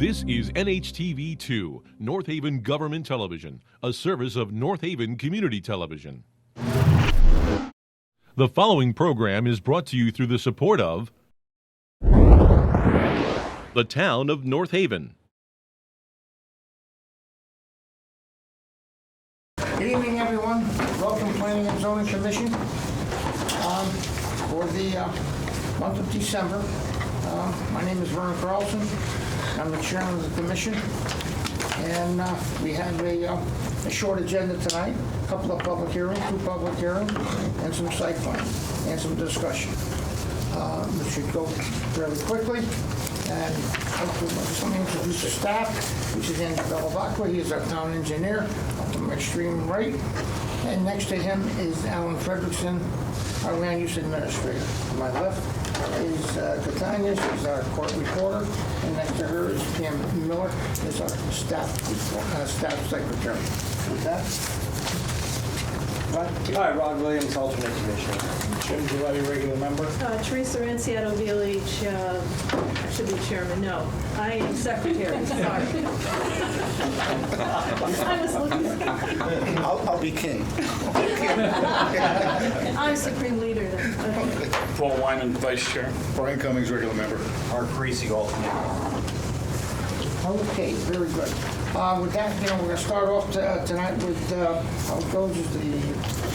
This is NHTV2, North Haven Government Television, a service of North Haven Community Television. The following program is brought to you through the support of the Town of North Haven. Good evening, everyone. Welcome, Planning and Zoning Commission, for the month of December. My name is Vernon Carlson. I'm the chairman of the commission, and we have a short agenda tonight. A couple of public hearings, 2 public hearings, and some site plan and some discussion. We should go fairly quickly. And let me introduce the staff, which is Andy Bellavacqua. He is our town engineer, up to my extreme right. And next to him is Alan Fredrickson, our land use administrator. To my left is Catania, she's our court reporter. And next to her is Pam Miller, is our staff secretary. With that, Rod? Hi, Rod Williams, alternate commissioner. Jim Giletti, regular member. Teresa Ranciato VLH should be chairman. No, I am secretary. Sorry. I was looking. I'll be king. I'm supreme leader then. Okay. Paul Wyman, vice chair. Brian Cummings, regular member. Mark Parisi, alternate. Okay, very good. With that, we're going to start off tonight with how it goes is the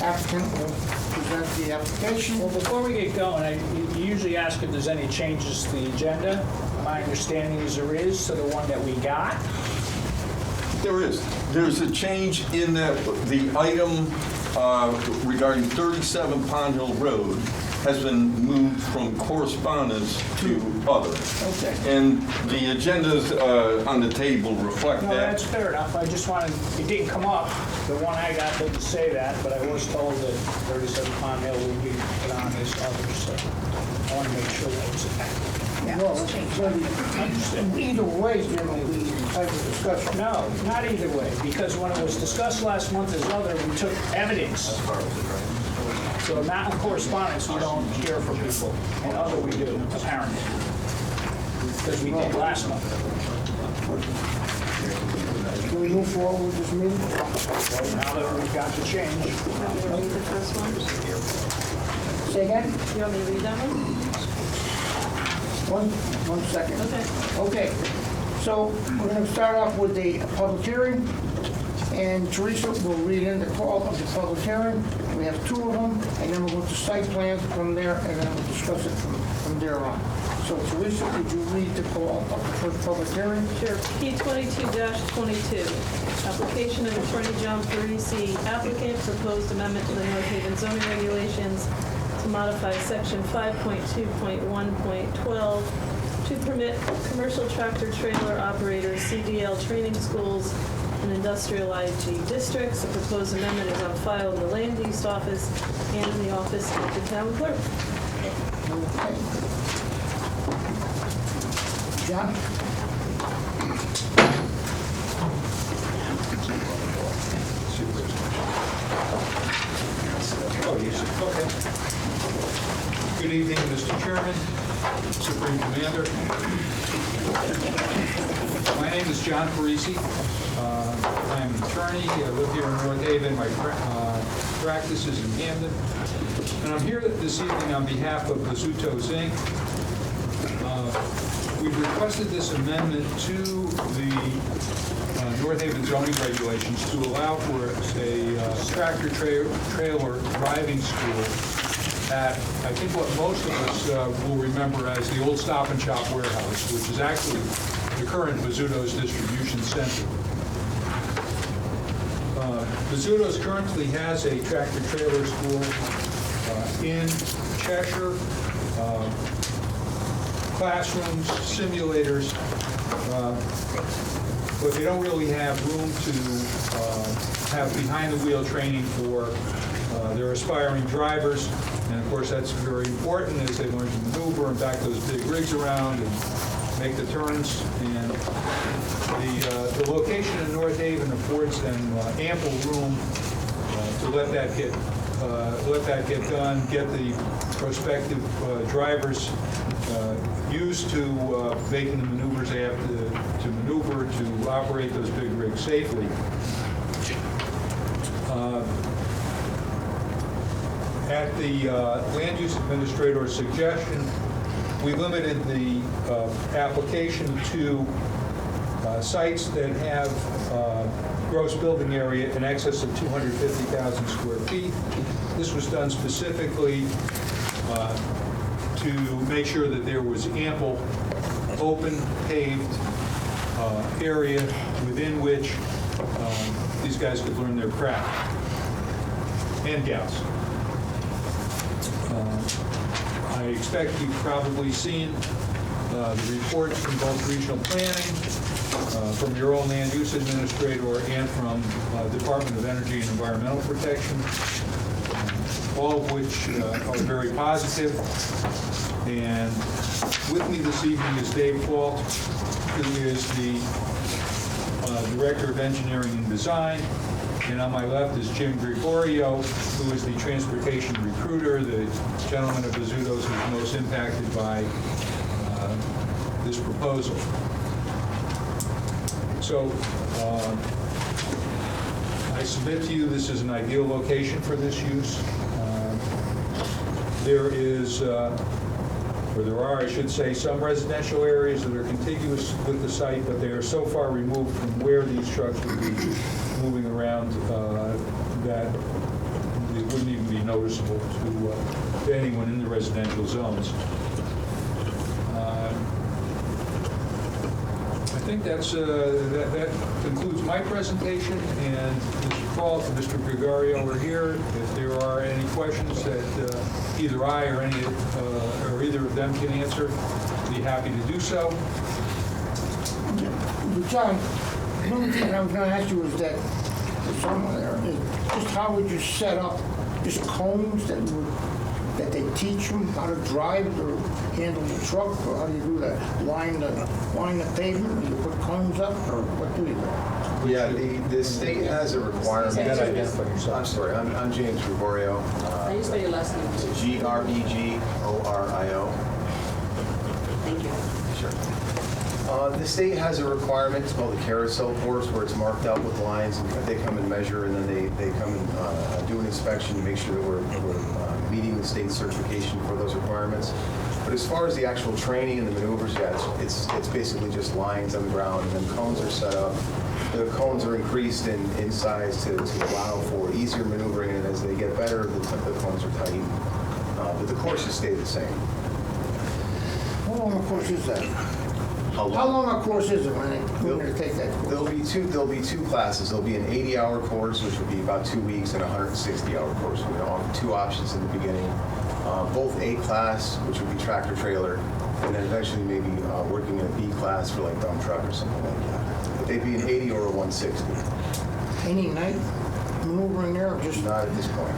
applicant will present the application. Well, before we get going, you usually ask if there's any changes to the agenda. My understanding is there is, so the one that we got. There is. There's a change in that the item regarding 37 Pond Hill Road has been moved from correspondence to other. Okay. And the agendas on the table reflect No, that. that's fair enough. I just wanted, it didn't come up. The one I got didn't say that, but I was told that 37 Pond Hill would be put on this other, so I want to make sure that was accurate. Well, it's going to be either way, generally, the type of discussion. No, not either way, because when it was discussed last month as other, we took evidence. So not in correspondence, we don't hear from people, and other we do, apparently. Because we did last month. Can we move forward with this meeting? Now that we've got the change. You want me to read the first one? Say again? You want me to read that one? One second. Okay. Okay. So we're going to start off with the public hearing, and Teresa will read in the call of the public hearing. We have 2 of them, and then we'll go to site plans from there, and then we'll discuss it from there on. So Teresa, could you read the call of the first public hearing? Sure. P22-22, application of Attorney John Parisi, applicant, proposed amendment to the North Haven zoning regulations to modify section 5.2.1.12 to permit commercial tractor trailer operators, CDL training schools, and industrial IG districts. The proposed amendment is on file in the land use office and in the office of the town clerk. Okay. John? Okay. Good evening, Mr. Chairman, Supreme Commander. My name is John Parisi. I am an attorney. I live here in North Haven. My practice is in Camden. And I'm here this evening on behalf of Basutos Inc. We've requested this amendment to the North Haven zoning regulations to allow for a tractor trailer driving school at, I think what most of us will remember as the old Stop and Shop warehouse, which is actually the current Basutos distribution center. Basutos currently has a tractor trailer school in Cheshire, classrooms, simulators, but they don't really have room to have behind-the-wheel training for their aspiring drivers. And of course, that's very important as they learn to maneuver and back those big rigs around and make the turns. And the location in North Haven affords them ample room to let that kit let that get done, get the prospective drivers used to making the maneuvers they have to maneuver to operate those big rigs safely. At the land use administrator's suggestion, we limited the application to sites that have gross building area in excess of 250,000 square feet. This was done specifically to make sure that there was ample open paved area within which these guys could learn their craft, and gals. I expect you've probably seen the reports from both regional planning, from your own land use administrator, and from Department of Energy and Environmental Protection, all of which are very positive. And with me this evening is Dave Fault, who is the Director of Engineering and Design. And on my left is Jim Gregorio, who is the transportation recruiter, the gentleman of Bizzuto's who's most impacted by this proposal. So I submit to you this is an ideal location for this use. There is, or there are, I should say, some residential areas that are contiguous with the site, but they are so far removed from where these trucks would be moving around that it wouldn't even be noticeable to anyone in the residential zones. I think that concludes my presentation, and Mr. Fault and Mr. Gregorio are here. If there are any questions that either I or or either of them can answer, be happy to do so. John, one of the things I was going to ask you is that, somewhere there, is just how would you set up just cones that they teach them how to drive or handle the truck, or how do you do that? Line the pavement, and you put cones up, or what do you do? Yeah, the state has a requirement. I'm sorry, I'm James Gregorio. How do you spell your last name? Gregorio. Thank you. Sure. The state has a requirement, it's called the carousel course, where it's marked out with lines, and they come and measure, and then they come and do an inspection to make sure that we're meeting the state certification for those requirements. But as far as the actual training and the maneuvers, yeah, it's basically just lines on the ground, and then cones are set up. The cones are increased in size to allow for easier maneuvering, and as they get better, the cones are tightened. But the courses stay the same. How long a course is that? How long a course is it when they take that course? There'll be two classes. There'll be an 80-hour course, which will be about 2 weeks, and a 160-hour course. We offer two options in the beginning. Both A class, which would be tractor trailer, and then eventually maybe working in a B class for like dump truck or something like that. But they'd be an 80 or a 160. Any night maneuvering there, or just? Not at this point,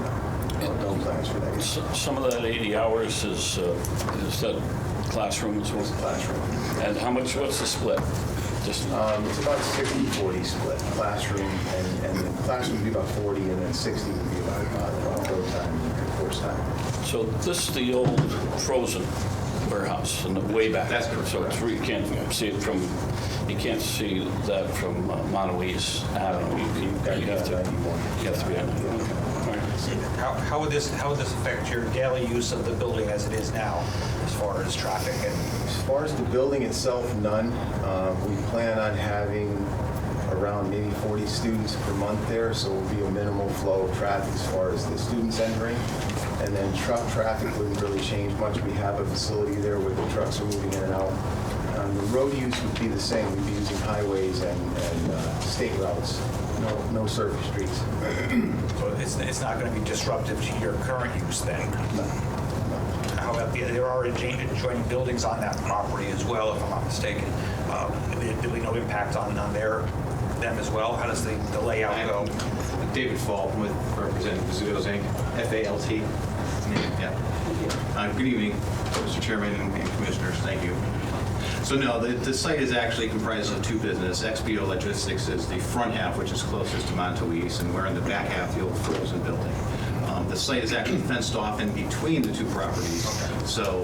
no. No plans for that. Some of that 80 hours is that classroom as well? Classroom. And what's the split? Just It's about 60-40 split. Classroom, and the classroom would be about 40, and then 60 would be about road time and course time. So this is the old frozen warehouse in the way back. That's correct. So you can't see it from, you can't see that from Montauk Avenue. You have to be on 91. Okay. All right. How would this affect your daily use of the building as it is now, as far as traffic and? As far as the building itself, none. We plan on having around maybe 40 students per month there, so it will be a minimal flow of traffic as far as the students entering. And then truck traffic wouldn't really change much. We have a facility there where the trucks are moving in and out. The road use would be the same. We'd be using highways and state routes, no surface streets. So it's not going to be disruptive to your current use then? No. How about there are adjoining buildings on that property as well, if I'm not mistaken. Do we know impact on them as well? How does the layout go? David Fault with representing Bizzuto's Inc., FALT. Yeah. Good evening, Mr. Chairman and Commissioners. Thank you. So no, the site is actually comprised of two businesses. XPO Logistics is the front half, which is closest to Montauk, and we're in the back half, the old frozen building. The site is actually fenced off in between the two properties. So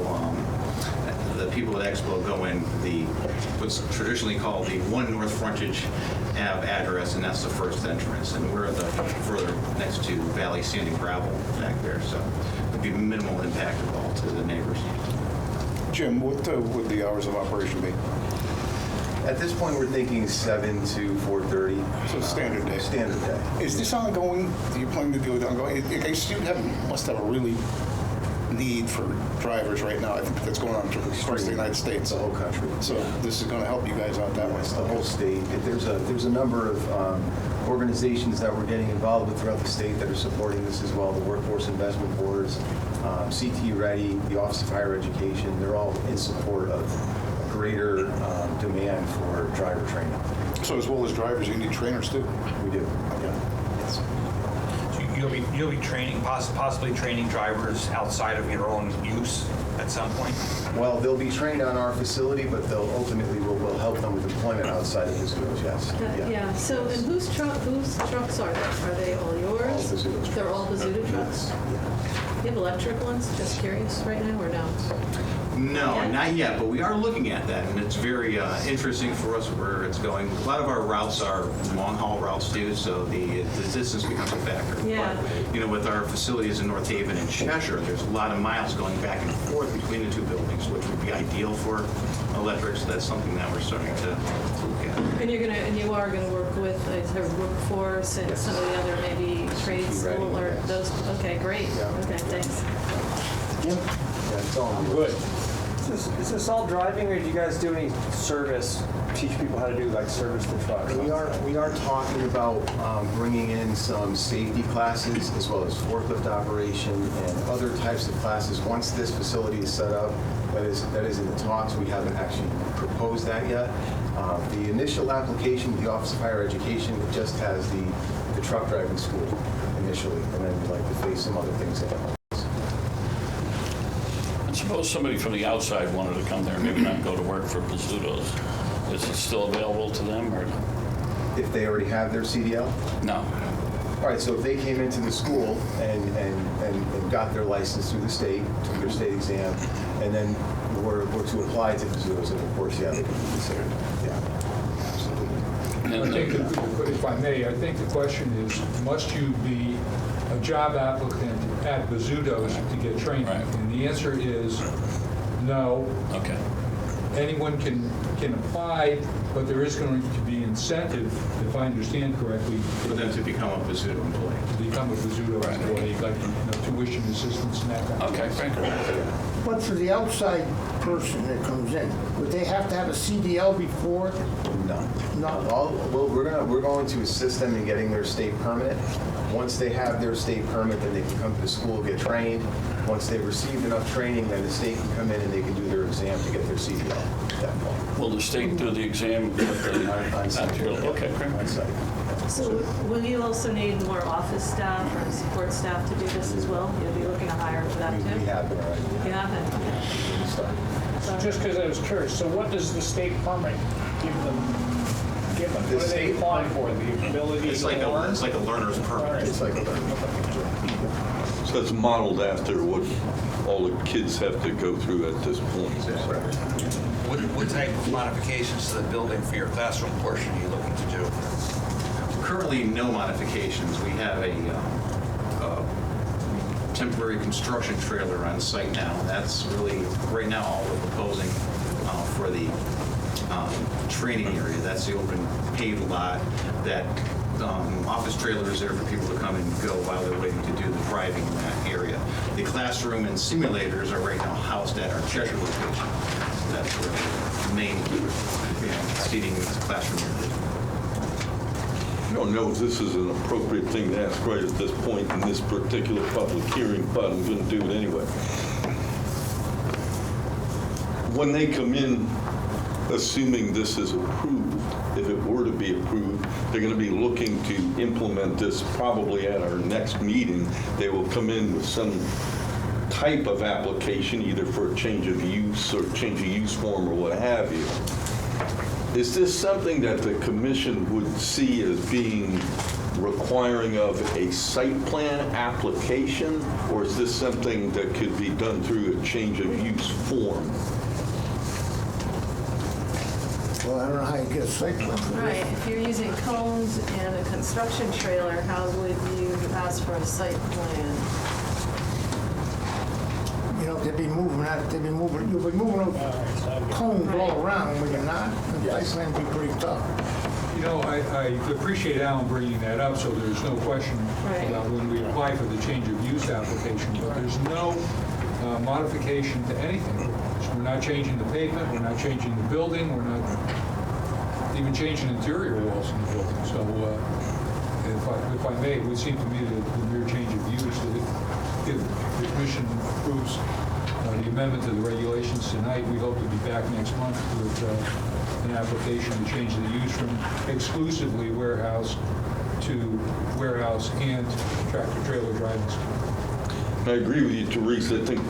the people at Expo go in what's traditionally called the One North Frontage Ave address, and that's the first entrance. And we're further next to Valley Sand and Gravel back there, so it'd be minimal impact at all to the neighbors. Jim, what would the hours of operation be? At this point, we're thinking 7 to 4:30. So standard day. Standard day. Is this ongoing? Do you plan to do it ongoing? I guess you must have a really need for drivers right now. I think that's going on across the United States. The whole country. So this is going to help you guys out that way. It's the whole state. There's a number of organizations that we're getting involved with throughout the state that are supporting this as well. The Workforce Investment Boards, CT Ready, the Office of Higher Education. They're all in support of greater demand for driver training. So as well as drivers, you need trainers too? We do. Okay. Yes. So you'll be training, possibly training drivers outside of your own use at some point? Well, they'll be trained on our facility, but they'll ultimately we'll help them with employment outside of Bozzuto's, yes. Yeah, so, and whose trucks are they? Are they all yours? All Bozzuto trucks. They're all Bozzuto trucks? You have electric ones, just curious, right now, or no? No, Yeah? not yet, but we are looking at that, and it's very interesting for us where it's going. A lot of our routes are long-haul routes too, so the distance becomes a factor. Yeah. But, with our facilities in North Haven and Cheshire, there's a lot of miles going back and forth between the two buildings, which would be ideal for electric, so that's something that we're starting to look at. And you are gonna work with the workforce and some of the other maybe trade school or those, okay, great, okay, thanks. Jim? Yeah, it's all Good. Is this all driving, or do you guys do any service, teach people how to do like service the trucks? We are talking about bringing in some safety classes as well as forklift operation and other types of classes. Once this facility is set up, that is in the talks. We haven't actually proposed that yet. The initial application with the Office of Higher Education just has the truck driving school initially, and then we'd like to face some other things in. Suppose somebody from the outside wanted to come there, maybe not go to work for Bozzuto's. Is it still available to them or no? If they already have their CDL? No. All right, so if they came into the school and got their license through the state, took their state exam, and then were to apply to Bozzuto's, and of course, yeah, they could be considered. Yeah, absolutely. I think, if I may, I think the question is, must you be a job applicant at Bozzuto's to get training? Right. And the answer is no. Okay. Anyone can apply, but there is going to be incentive, if I understand correctly, For them to become a Bozzuto employee. to become a Bozzuto Right. employee, like tuition assistance and that kind of Okay, thing. thank you. But for the outside person that comes in, would they have to have a CDL before? No. No. Well, we're going to assist them in getting their state permit. Once they have their state permit, then they can come to the school, get trained. Once they've received enough training, then the state can come in and they can do their exam to get their CDL at that point. Will the state do the exam with the... On site. Okay, great. On site. So will you also need more office staff or support staff to do this as well? You'll be looking to hire for that too? We have been already. You haven't? Sorry. Just because I was curious, so what does the state permit give them? What The are they state- applying for? The ability It's to like learn? a learner's permit. It's like a learning. So it's modeled after what all the kids have to go through at this point. What type of modifications to the building for your classroom portion are you looking to do? Currently, no modifications. We have a temporary construction trailer on site now. That's really, right now, all we're proposing for the training area. That's the open paved lot. That office trailer is there for people to come and go while they're waiting to do the driving in that area. The classroom and simulators are right now housed at our Cheshire location. That's where the main seating classroom area. I don't know if this is an appropriate thing to ask right at this point in this particular public hearing, but I'm going to do it anyway. When they come in, assuming this is approved, if it were to be approved, they're going to be looking to implement this probably at our next meeting. They will come in with some type of application, either for a change of use or change of use form or what have you. Is this something that the commission would see as being requiring of a site plan application, or is this something that could be done through a change of use form? Well, I don't know how you get a site plan for Right, this. if you're using cones and a construction trailer, how would you ask for a site plan? You know, they'd be moving that, you'll be moving those cones all around, will you not? The site plan would be pretty tough. You know, I appreciate Alan bringing that up, so there's no question Right. about when we apply for the change of use application, but there's no modification to anything. So we're not changing the pavement, we're not changing the building, we're not even changing interior walls in the building. So if I may, it would seem to me that the mere change of use, that if the commission approves the amendment to the regulations tonight, we hope to be back next month with an application to change the use from exclusively warehouse to warehouse and tractor-trailer driving school. I agree with you, Teresa. I think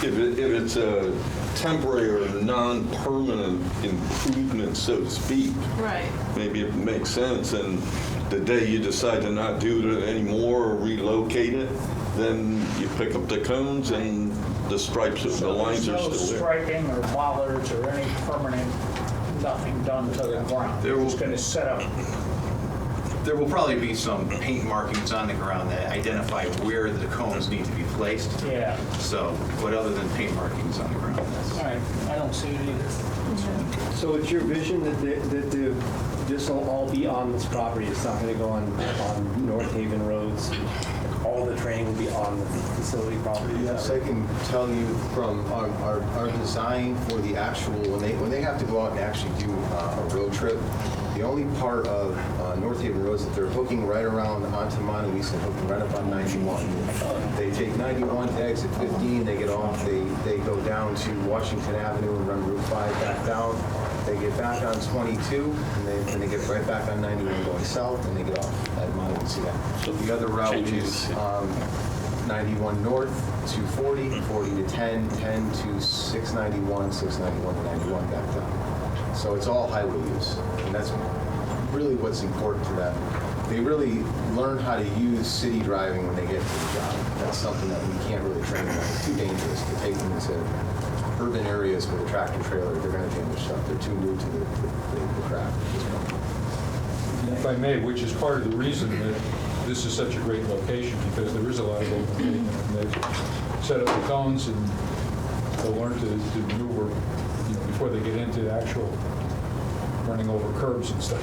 if it's a temporary or non-permanent improvement, so to speak, Right. maybe it makes sense, and the day you decide to not do it anymore or relocate it, then you pick up the cones and the stripes, the lines are No still there. striping or bollards or any permanent, nothing done to the ground. They're just going to set up. There will probably be some paint markings on the ground that identify where the cones need to be placed. Yeah. So, but other than paint markings on the ground, that's... All right, I don't see it either. So it's your vision that this will all be on this property? It's not going to go on North Haven roads? All the training will be on the facility property? Yes, I can tell you from our design for the actual, when they have to go out and actually do a road trip, the only part of North Haven roads that they're hooking right around onto Monteluisa and hooking right up on 91. They take 91 to exit 15, they get off, they go down to Washington Avenue and run Route 5 back down. They get back on 22, and then they get right back on 91 going south, and they get off at Monteluisa. So the other route is 91 north, 240, 40 to 10, 10 to 691, 691 to 91 back down. So it's all highway use, and that's really what's important to them. They really learn how to use city driving when they get to the job. That's something that we can't really train them on. It's too dangerous to take them into urban areas with a tractor trailer. They're going to damage stuff. They're too new to the craft. If I may, which is part of the reason that this is such a great location, because there is a lot of open pavement, and they've set up the cones, and they'll learn to maneuver, before they get into actual running over curbs and stuff.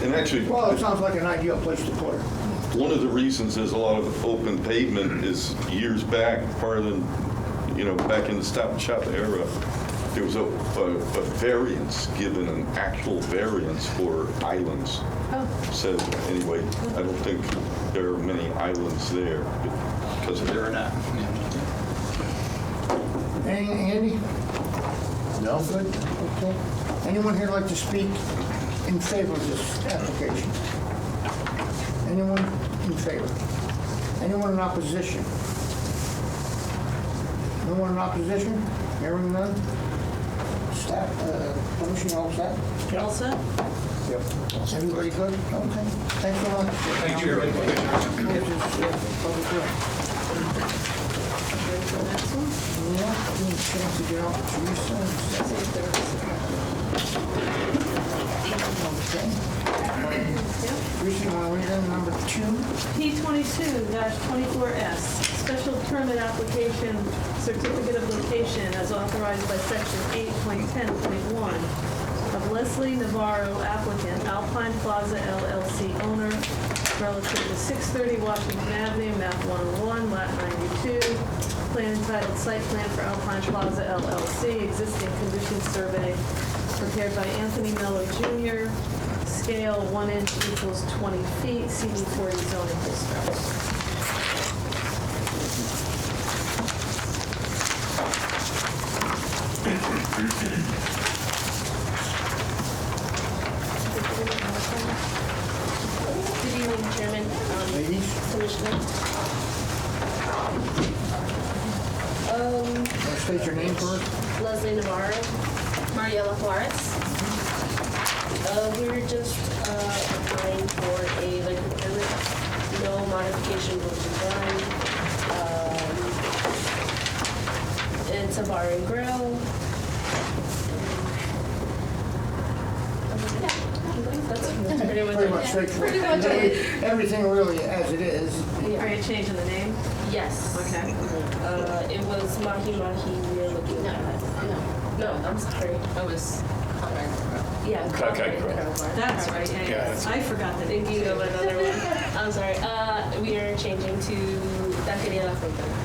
And actually, Well, it sounds like an ideal place to put it. one of the reasons there's a lot of open pavement is years back, prior than, back in the Stop and Shop era, there was a variance, given an actual variance for islands. So anyway, I don't think there are many islands there because of There or not. Andy? No. Good, okay. Anyone here like to speak in favor of this application? Anyone in favor? Anyone in opposition? No one in opposition? Hearing none? Staff, commission, all set? All set? Yep. Everybody good? Okay. Thanks so much. Thank you. Closes, public hearing. Ready for the next one? Yeah, give me a chance to get out to Teresa. See if there Okay. Yep. Teresa, you want to read in number 2? P22-24S, special permit application, certificate of location as authorized by section 8.10.1 of Leslie Navarro, applicant, Alpine Plaza LLC owner, relative to 630 Washington Avenue, map 101, lot 92, plan entitled Site Plan for Alpine Plaza LLC, existing condition survey, prepared by Anthony Mello Jr., scale 1 inch equals 20 feet, CD40 zoning district. Good evening, Chairman, Ladies, Commissioner. want to state your name first? Leslie Navarro, Mariela Juarez. We were just applying for a liquor no modification will be done. It's a bar and grill. That's pretty much Pretty much it. straightforward. Pretty much it. Everything really as it is. Are you changing the name? Yes. Okay. It was Mahi Mahi we were looking at. No, I'm sorry. It was yeah. Okay, great. That's right, yeah. I forgot the name. Thinking of another one. I'm sorry. We are changing to Taqueria La Frontera.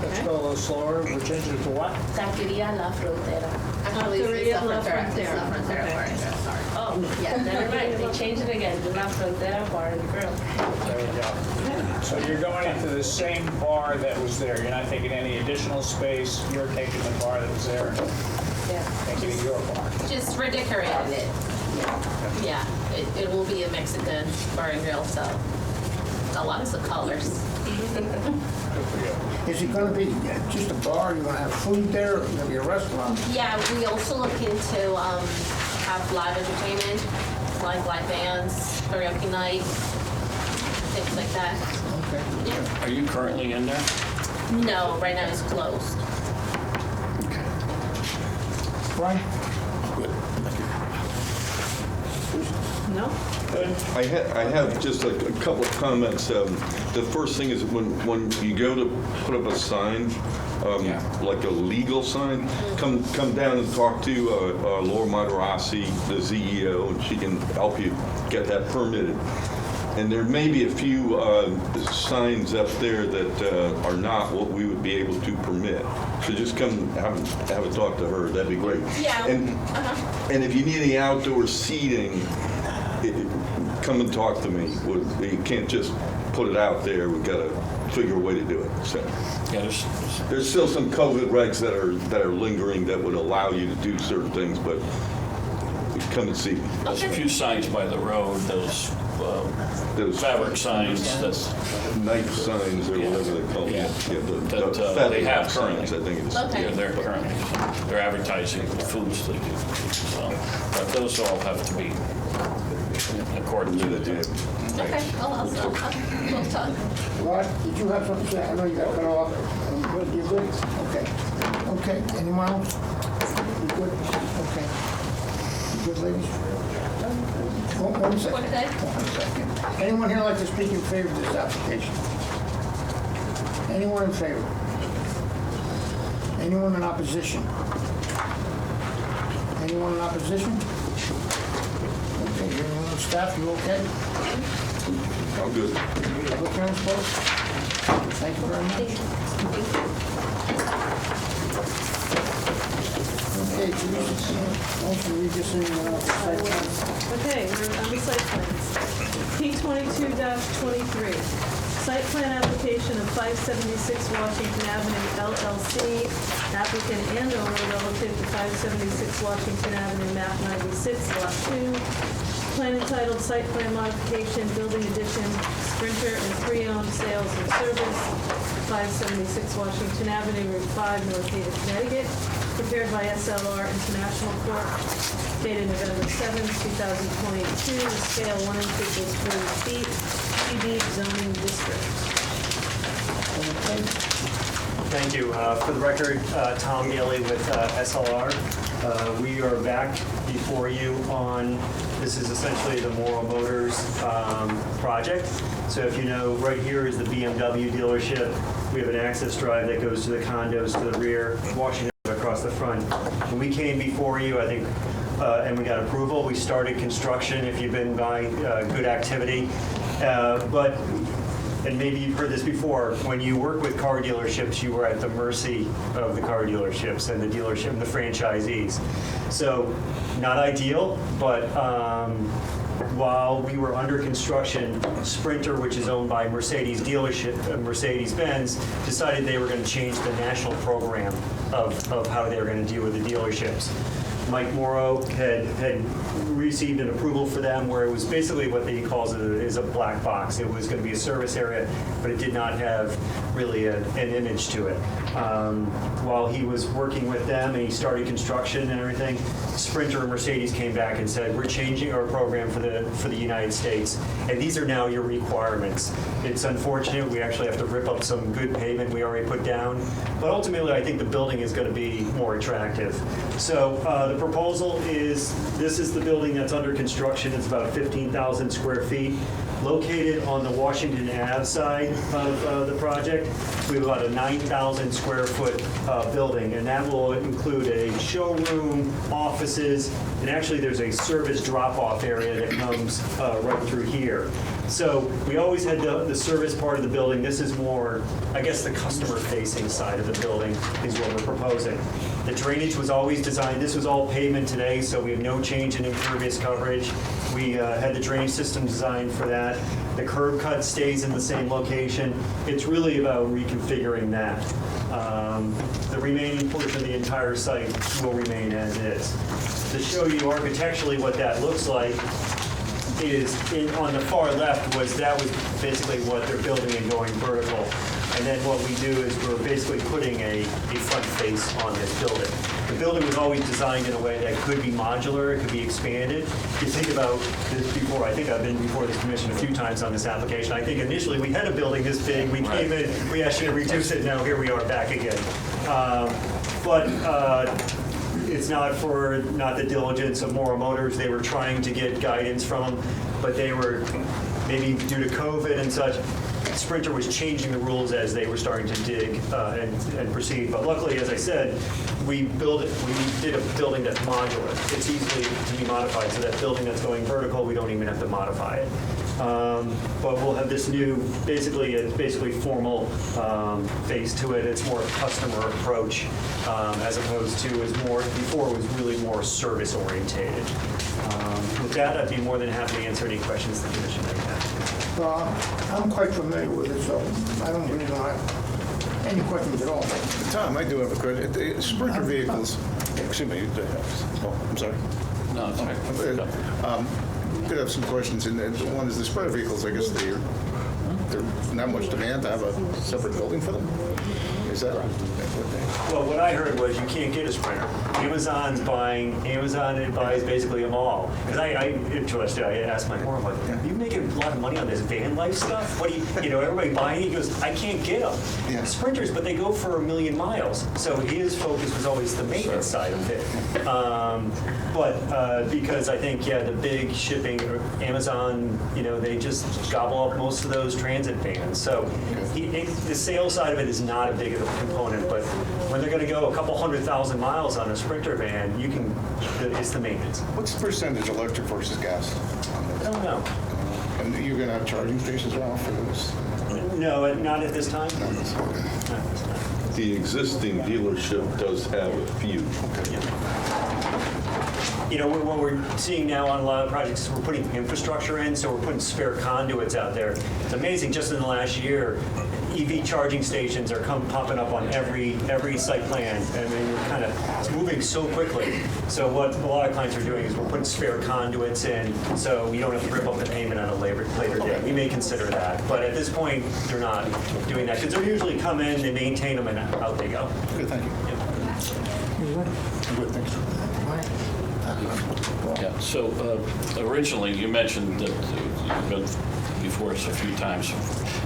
Let's go a little slower. We're changing it to what? Taqueria La Frontera. Actually, it's La Frontera. Oh, yeah, never mind. They changed it again. La Frontera Bar and Grill. There we go. So you're going into the same bar that was there. You're not taking any additional space. You're taking the bar that was there and Yeah. making it your bar. Just redecorated it. Yeah, it will be a Mexican bar and grill, so lots of colors. Is it gonna be just a bar, you're gonna have food there, or gonna be a restaurant? Yeah, we also look into have live entertainment, like live bands, karaoke night, things like that. Okay. Are you currently in there? No, right now it's closed. Brian? No? I have just a couple of comments. The first thing is when you go to put up a sign, like a legal sign, come down and talk to Laura Materassi, the CEO, and she can help you get that permitted. And there may be a few signs up there that are not what we would be able to permit. So just come have a talk to her. That'd be great. Yeah. And if you need any outdoor seating, come and talk to me. You can't just put it out there. We've got to figure a way to do it. So Yeah, there's still some COVID regs that are lingering that would allow you to do certain things, but come and see me. there's a few signs by the road, those fabric signs that Knife signs or whatever they call them. Yeah. The that they have currently. signs, I think it's. Okay. Yeah, they're currently, they're advertising the foods they do. So, but those all have to be according to the. Okay, we'll talk. Rod, did you have something to say? I know you got cut off. Good, you good? Okay. Okay, anyone else? You good? Okay. You good, ladies? One second. Okay. 1 second. Anyone here like to speak in favor of this application? Anyone in favor? Anyone in opposition? Anyone in opposition? Okay, anyone on staff, you okay? I'm good. Public hearing's closed. Thank you very much. Okay, Teresa, why don't you read this in site plan? Okay, we're on the site plans. P22-23, site plan application of 576 Washington Avenue LLC, applicant and owner relative to 576 Washington Avenue, map 96, lot 2. Plan entitled Site Plan Modification, Building Addition, Sprinter and Pre-Owned Sales and Service, 576 Washington Avenue, Route 5, North Haven, Connecticut, prepared by SLR International Corp., dated November 7, 2022, scale 1:40 feet, CB zoning district. Thank you. For the record, Tom Gailey with SLR. We are back before you on, this is essentially the Morrow Motors project. So if you know, right here is the BMW dealership. We have an access drive that goes to the condos to the rear, Washington across the front. When we came before you, I think, and we got approval, we started construction, if you've been by, good activity. And maybe you've heard this before, when you work with car dealerships, you are at the mercy of the car dealerships and the dealership and the franchisees. So, not ideal, but while we were under construction, Sprinter, which is owned by Mercedes dealership, Mercedes-Benz, decided they were going to change the national program of how they were going to deal with the dealerships. Mike Morrow had received an approval for them where it was basically what he calls it is a black box. It was going to be a service area, but it did not have really an image to it. While he was working with them and he started construction and everything, Sprinter and Mercedes came back and said, we're changing our program for the for the United States. And these are now your requirements. It's unfortunate, we actually have to rip up some good pavement we already put down, but ultimately I think the building is going to be more attractive. So the proposal is, this is the building that's under construction. It's about 15,000 square feet, located on the Washington Ave side of the project. We have about a 9,000 square foot building, and that will include a showroom, offices, and actually there's a service drop-off area that comes right through here. So we always had the service part of the building. This is more, I guess, the customer-facing side of the building is what we're proposing. The drainage was always designed, this was all pavement today, so we have no change in impervious coverage. We had the drainage system designed for that. The curb cut stays in the same location. It's really about reconfiguring that. The remaining portion of the entire site will remain as is. To show you architecturally what that looks like is, on the far left was basically what they're building and going vertical. And then what we do is we're basically putting a front face on this building. The building was always designed in a way that could be modular, it could be expanded. If you think about this before, I think I've been before this commission a few times on this application. I think initially we had a building this big, we came in, we asked you to reduce it, now here we are back again. It's not the diligence of Mora Motors. They were trying to get guidance from them, but they were, maybe due to COVID and such, Sprinter was changing the rules as they were starting to dig and proceed. But luckily, as I said, we did a building that's modular. It's easily to be modified, so that building that's going vertical, we don't even have to modify it. But we'll have this new, basically formal face to it. It's more a customer approach as opposed to, before it was really more service orientated. With that, I'd be more than happy to answer any questions the commission may have. I'm quite familiar with it, so I don't really have any questions at all. Tom, I do have a question. The Sprinter vehicles, excuse me, I'm sorry. No, it's all right. Did have some questions, and one is the Sprinter vehicles, I guess they're not much demand to have a separate building for them? Is that right? Well, what I heard was you can't get a Sprinter. Amazon buys basically them all. Because I asked my mom, like, you making a lot of money on this van life stuff? What do you everybody buying it? He goes, I can't get them. Yeah. Sprinters, but they go for 1 million miles. So his focus was always the maintenance side of it. Because I think, the big shipping, Amazon, they just gobble up most of those transit vans. So the sales side of it is not a big of a component, but when they're going to go a couple 100,000 miles on a Sprinter van, it's the maintenance. What's the percentage electric versus gas? I don't know. And you're going to have charging stations around for those? No, not at this time. Not this time. Not at this time. The existing dealership does have a few. What we're seeing now on a lot of projects is we're putting infrastructure in, so we're putting spare conduits out there. It's amazing, just in the last year, EV charging stations are popping up on every site plan, and it's moving so quickly. So what a lot of clients are doing is we're putting spare conduits in, so you don't have to rip up the payment on a later day. We may consider that, but at this point, they're not doing that, because they usually come in, they maintain them, and out they go. Okay, thank you. Good, thanks. Yeah, so originally you mentioned that you've been before us a few times.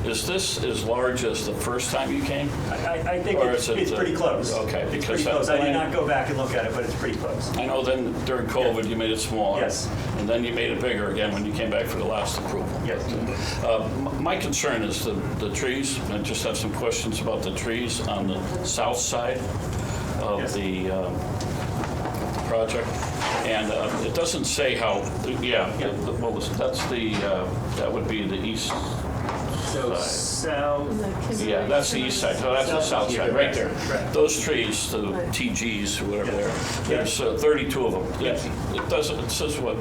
Is this as large as the first time you came? I think it's pretty close. Okay, because pretty close. I did not go back and look at it, but it's pretty close. I know then during COVID you made it smaller. Yes. And then you made it bigger again when you came back for the last approval. Yes. My concern is the trees. I just have some questions about the trees on the south side of the project. And it doesn't say how, that would be the east So side. south. Yeah, that's the east side, so that's the south side, right there. Right. Those trees, the TGs, or whatever they are, there's 32 of them. It says what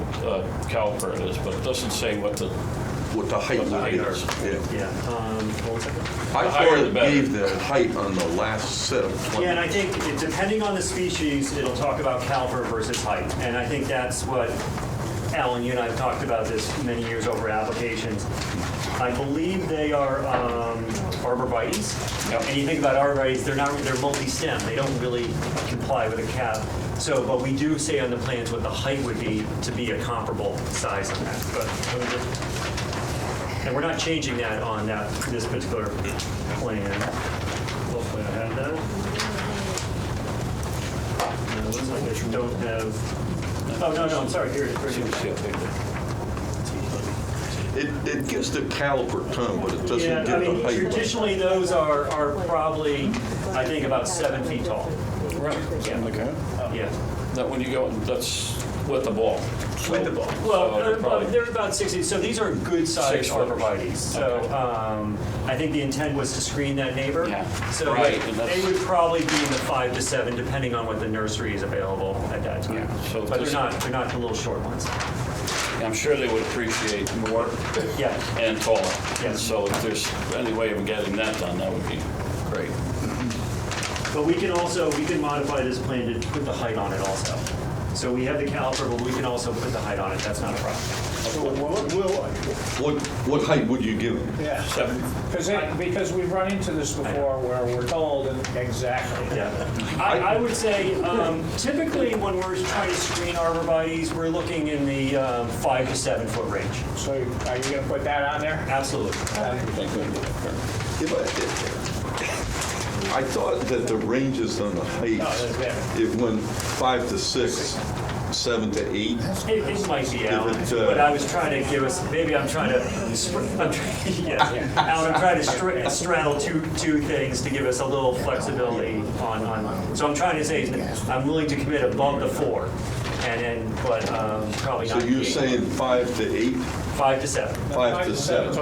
caliper it is, but it doesn't say what the height is. Yeah. What was that? I thought it gave the height on the last set of 20. Yeah, and I think depending on the species, it'll talk about caliper versus height. And I think that's what, Alan, you and I have talked about this many years over applications. I believe they are arborvitaes. Yep. And you think about arborvitaes, they're multi-stem. They don't really comply with a cap. So, but we do say on the plans what the height would be to be a comparable size on that. And we're not changing that on this particular plan. Hopefully I have that. No, it looks like I don't have, oh, no, I'm sorry, here it is. It gives the caliper tone, but it doesn't Yeah, give I the mean, height. traditionally, those are probably, I think, about 7 feet tall. Right. Yeah. Yeah. That when you go, that's with the ball. With the ball. So Well, probably- they're about 60, so these are good-sized 6 foot. arborvitaes. So I think the intent was to screen that neighbor. Yeah. So Right, and that's- they would probably be in the 5 to 7, depending on what the nursery is available at that time. Yeah, so But this- they're not the little short ones. I'm sure they would appreciate more Yeah. and taller. Yes. So if there's any way of getting that done, that would be great. But we can modify this plan to put the height on it also. So we have the caliper, but we can also put the height on it. That's not a problem. What height would you give them? Yeah. 7. Because we've run into this before where we're told exactly. Yeah. I would say typically when we're trying to screen arborvitaes, we're looking in the 5 to 7 foot range. So are you going to put that on there? Absolutely. I thought that the ranges on the height, that's better. it went 5 to 6, 7 to 8. It might be, Alan, it, but I was trying to give us, maybe I'm trying to, Alan, I'm trying to straddle two things to give us a little flexibility on. So I'm trying to say, I'm willing to commit above the 4, but probably So not you're 8. saying 5 to 8, 5 to 7. 5 to 7.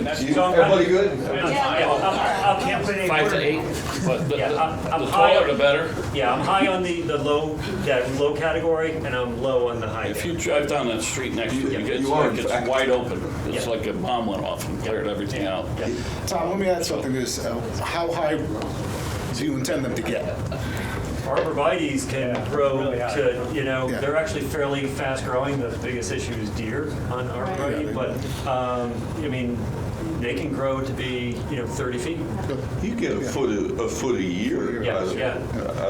That's- Everybody good? I can't put any 5 to word- 8, but the Yeah, I'm the high taller on- the better. Yeah, I'm high on the low, that low category, and I'm low on the high. If you drive down that street next to it, it's you are, like in it's fact. wide open. It's Yeah. like a bomb went off and cleared everything out. Tom, let me add something to this. How high do you intend them to get? Arborvitaes can grow really high. to, Yeah. they're actually fairly fast growing. The biggest issue is deer on arborvitae, but, I mean, they can grow to be, 30 feet. You get a foot a year Yeah, out of yeah.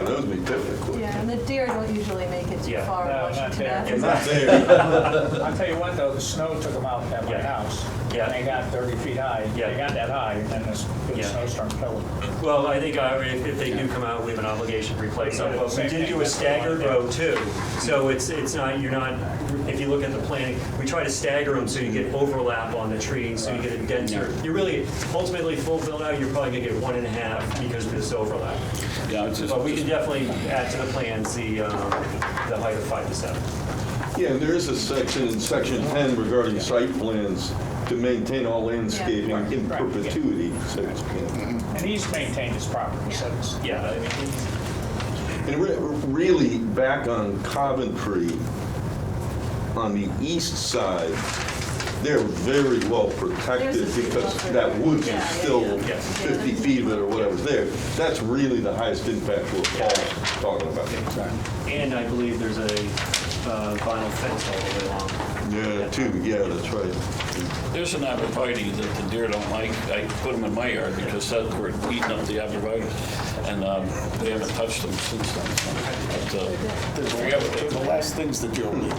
those be difficult. Yeah, and the deer don't usually make it too Yeah. far. No, not Washington there. Avenue. Not there. I'll tell you what, though, the snow took them out at my Yeah. house. Yeah. And they got 30 feet high. Yeah. They got that high, and then this big Yeah. snowstorm killed them. Well, I think if they do come out, we have an obligation to replace them. But we did do a staggered row too. So it's not, if you look at the planning, we try to stagger them so you get overlap on the trees, so you get a denser. You really, ultimately, full build out, you're probably gonna get 1.5 because of this overlap. Yeah, it's just, But we can definitely add to the plans the height of 5 to 7. Yeah, and there is a section in section 10 regarding site plans to maintain all landscaping in Right. perpetuity, so to speak. And he's maintained his property, so it's. Yeah, I mean, And really, back on Coventry, on the east side, they're very well protected There's a because buffer. that woods Yeah, is yeah, still yeah. Yes. 50 feet of it or whatever's there. That's really the highest impact we're talking about. and I believe there's a vinyl fence all the way along. Yeah, too, yeah, that's right. there's an arborvitae that the deer don't like. I put them in my yard because we're eating up the arborvitae, and they haven't touched them since then. So, but, I forget what they The last things that you'll need.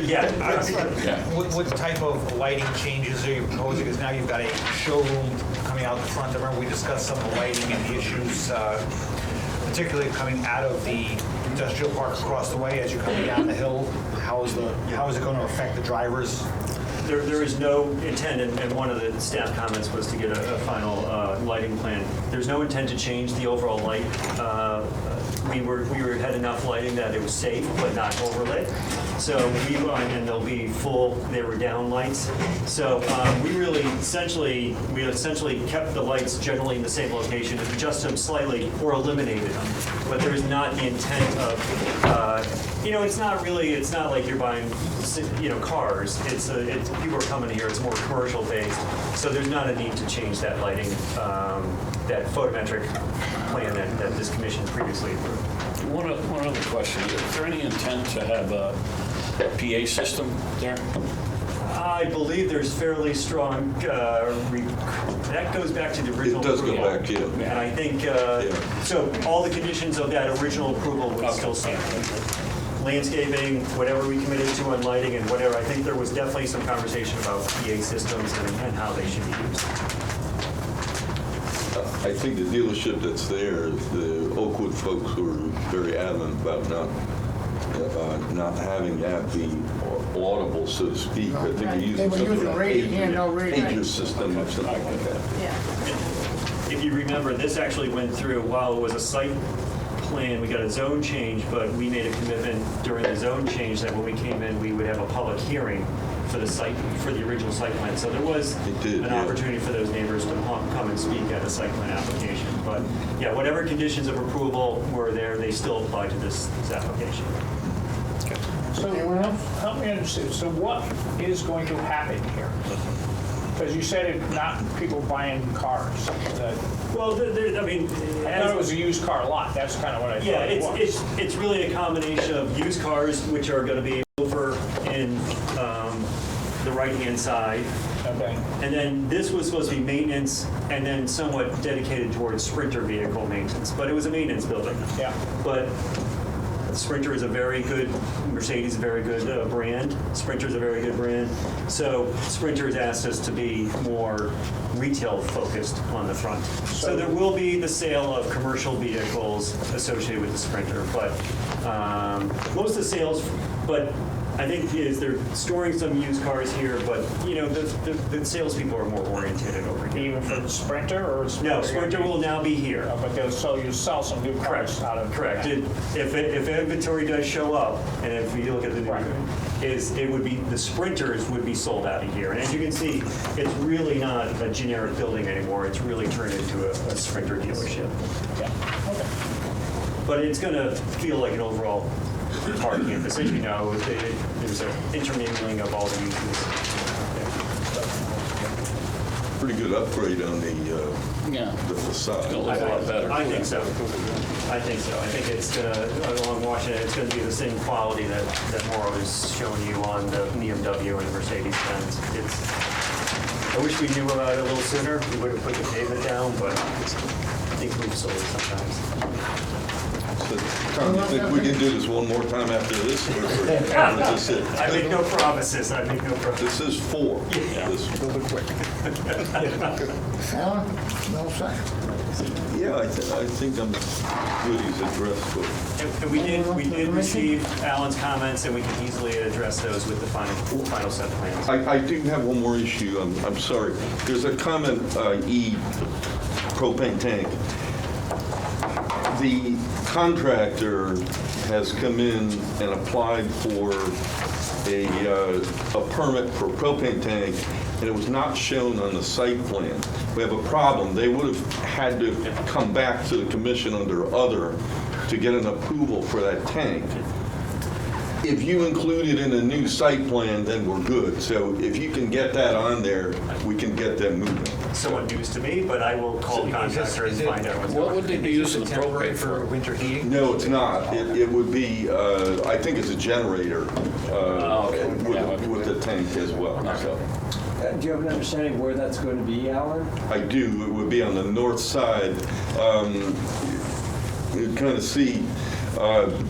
Yeah. What type of lighting changes are you proposing? Because now you've got a showroom coming out the front. I remember we discussed some of the lighting and the issues, particularly coming out of the industrial park across the way as you're coming down the hill. How is it going to affect the drivers? There is no intent, and one of the staff comments was to get a final lighting plan. There's no intent to change the overall light. We had enough lighting that it was safe, but not overlit. So and they'll be full, they were down lights. So we essentially kept the lights generally in the same location, adjusted them slightly or eliminated them. But there's not the intent of, it's not like you're buying, cars. It's people are coming here, it's more commercial based. So there's not a need to change that lighting, that photometric plan that this commission previously approved. One other question. Is there any intent to have a PA system there? I believe there's fairly strong, that goes back to the original It does go approval. back, yeah. And I think, so all the conditions of that original approval would still stand. Landscaping, whatever we committed to on lighting and whatever, I think there was definitely some conversation about PA systems and how they should be used. I think the dealership that's there, the Oakwood folks were very adamant about not having that be audible, so to speak. I think they're They using were something using like radio pager system or something like that. Yeah. If you remember, this actually went through, while it was a site plan, we got a zone change, but we made a commitment during the zone change that when we came in, we would have a public hearing for the site, for the original site plan. So there was an opportunity for those neighbors to come and speak at a site plan application. But yeah, whatever conditions of approval were there, they still apply to this application. So help me understand, so what is going to happen here? Because you said it, not people buying cars. Well, I mean, I thought it was a used car lot. That's kind of what I thought yeah, it was. it's really a combination of used cars, which are going to be over in the right-hand side. Okay. And then this was supposed to be maintenance and then somewhat dedicated towards Sprinter vehicle maintenance. But it was a maintenance building. Yeah. But Sprinter is a very good, Mercedes is a very good brand. Sprinter is a very good brand. So Sprinter has asked us to be more retail focused on the front. So there will be the sale of commercial vehicles associated with the Sprinter, but most of the sales, but I think is they're storing some used cars here, but you know the salespeople are more oriented over here. Even for the Sprinter or No, Sprinter will now be here. But they'll sell some new cars out of Correct. If inventory does show up, and if you look at the it would be the Sprinters would be sold out of here. And as you can see, it's really not a generic building anymore. It's really turned into a Sprinter dealership. Yeah. Okay. But it's going to feel like an overall car campus. As you know, there's an intermingling of all the uses. Pretty good upgrade on the facade. I think so. I think it's going to, along Washington, it's going to be the same quality that Mauro is showing you on the BMW and Mercedes-Benz. I wish we knew about it a little sooner. We would have put the pavement down, but things move slowly sometimes. So, Tom, you think we can do this one more time after this? Or is this it? I make no promises. This is 4. Yeah. Alan, no second. Yeah, I think I'm good. He's addressed it. And we did receive Alan's comments, and we can easily address those with the final set plans. I do have one more issue. I'm sorry. There's a comment, E, propane tank. The contractor has come in and applied for a permit for a propane tank, and it was not shown on the site plan. We have a problem. They would have had to come back to the commission under other to get an approval for that tank. If you include it in a new site plan, then we're good. So if you can get that on there, we can get them moving. Somewhat news to me, but I will call the contractor and find out what's going on. What would they be using the propane for? Winter heating? No, it's not. It would be, I think it's a generator with the tank as well. So Do you have an understanding where that's going to be, Alan? I do. It would be on the north side. You kind of see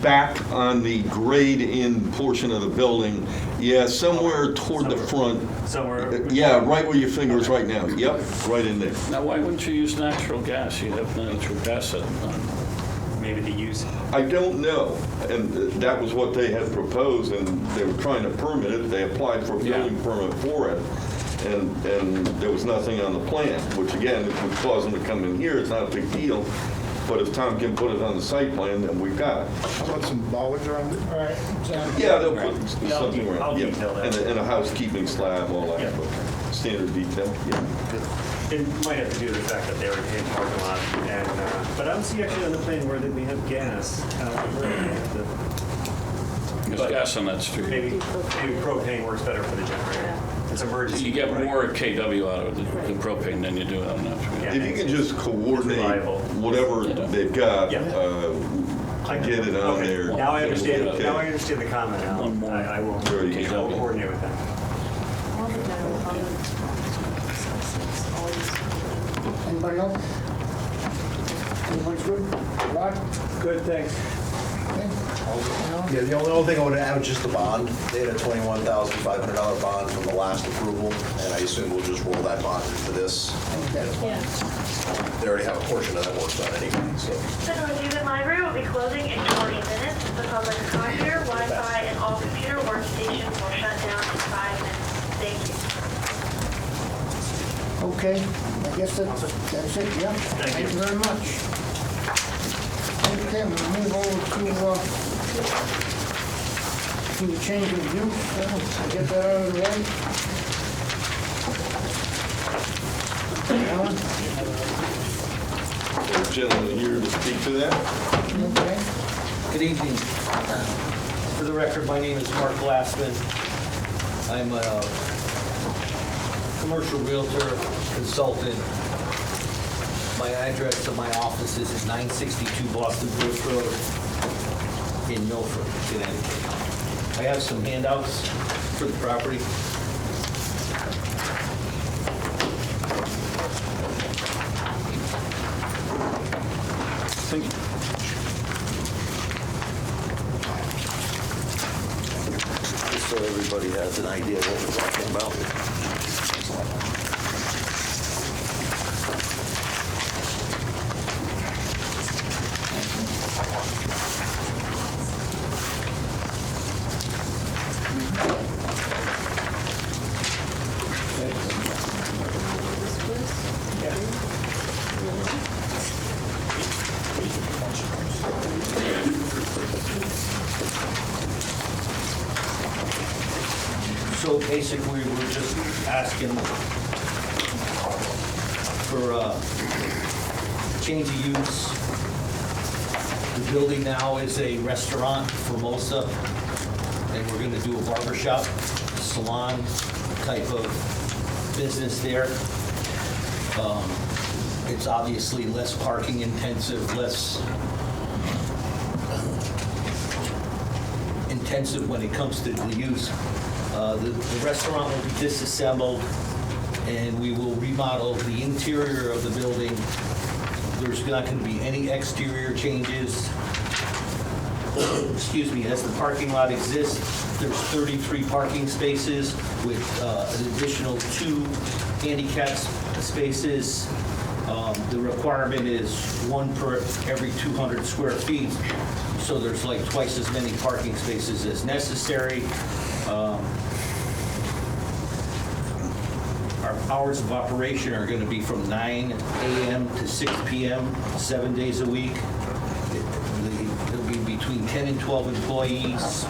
back on the grade-in portion of the building. Yeah, somewhere toward the front. Somewhere. Yeah, right where your finger is right now. Yep, right in there. Now, why wouldn't you use natural gas? You'd have natural gas at Maybe the use. I don't know, and that was what they had proposed, and they were trying to permit it. They applied for a building permit for it, and there was nothing on the plan, which again, it would cause them to come in here. It's not a big deal, but if Tom can put it on the site plan, then we've got it. How about some bollards around it? All right. Yeah, they'll put something around. I'll Yeah. detail that. And a housekeeping slab, all that, Yeah. but standard detail. Yeah. It might have to do with the fact that they already paid parking lot, and but I don't see actually on the plan where that we have gas. There's gas on that street. Maybe propane works better for the generator. It's emergency. You get more KW out of the propane than you do on natural. If you can just coordinate whatever they've got, get it on there. Now I understand. Okay. Now I understand the comment, Alan. I will Very good. coordinate with them. Anybody else? Everybody's good? Rod? Good, thanks. Okay. Yeah, the only thing I would add was just the bond. They had a $21,500 bond from the last approval, and I assume we'll just roll that bond into this. Yeah. They already have a portion of that work done anyway, so. The North Haven Library will be closing in 20 minutes. The public copier, Wi-Fi, and all computer workstations will shut down in 5 minutes. Thank you. Okay, I guess that's it, yeah? Thank you very much. Okay, we'll move over to the change of use. Get that out of the way. Alan? Gentleman here to speak to that. Okay. Good evening. For the record, my name is Mark Glassman. I'm a commercial realtor consultant. My address of my office is at 962 Boston Post Road in Milford, Connecticut. I have some handouts for the property. Thank you. Just so everybody has an idea of what we're talking about. So basically, we're just asking for change of use. The building now is a restaurant for Mosa, and we're going to do a barber shop, salon type of business there. It's obviously less parking intensive, less intensive when it comes to the use. The restaurant will be disassembled, and we will remodel the interior of the building. There's not going to be any exterior changes. Excuse me, as the parking lot exists, there's 33 parking spaces with an additional 2 handicap spaces. The requirement is 1 per every 200 square feet, so there's like twice as many parking spaces as necessary. Our hours of operation are going to be from 9 a.m. to 6 p.m., 7 days a week. There'll be between 10 and 12 employees.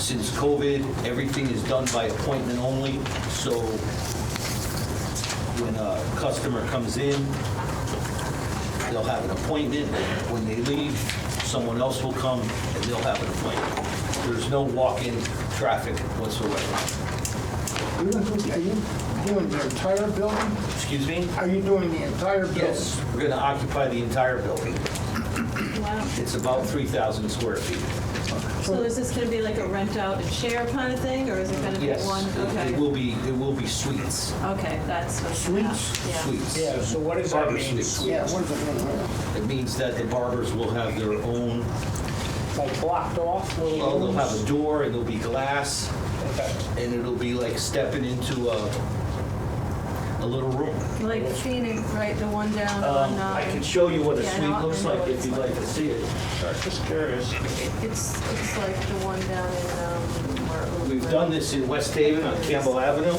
Since COVID, everything is done by appointment only, so when a customer comes in, they'll have an appointment. When they leave, someone else will come and they'll have an appointment. There's no walk-in traffic whatsoever. Are you doing the entire building? Excuse me? Are you doing the entire building? Yes, we're going to occupy the entire building. Wow. It's about 3,000 square feet. So is this going to be like a rent out and share kind of thing, or is it going to be Yes, one? Okay. it will be suites. Okay, that's what. Suites? Yeah. Suites. Yeah, so what does that Barber mean? suites. Yeah, what does it mean? It means that the barbers will have their own, Like blocked off? well, they'll have a door and there'll be glass, Okay. and it'll be like stepping into a little room. Like Phoenix, right, the one down on. I can show you what a yeah, I suite know- looks I know like what if it's you'd like to see it. Just curious. It's like the one down in, where it was. We've done this in West Haven on Campbell Avenue.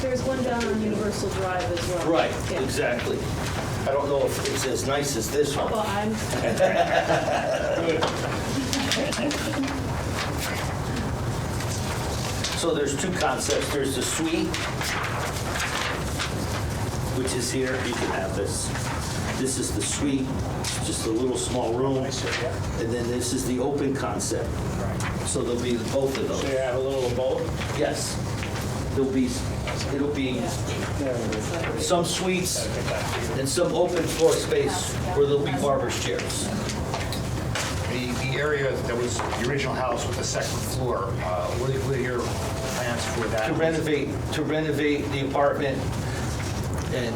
There's one down on Universal Drive as well. Right, Yeah. exactly. I don't know if it's as nice as this one. Well, I'm, So there's 2 concepts. There's the suite, which is here. You can have this. This is the suite, it's just a little small room. And then this is the open concept. So there'll be both of those. So you have a little of both? Yes. It'll be some suites and some open floor space where there'll be barber's chairs. The the area that was the original house with the second floor, what are your plans for that? To renovate the apartment and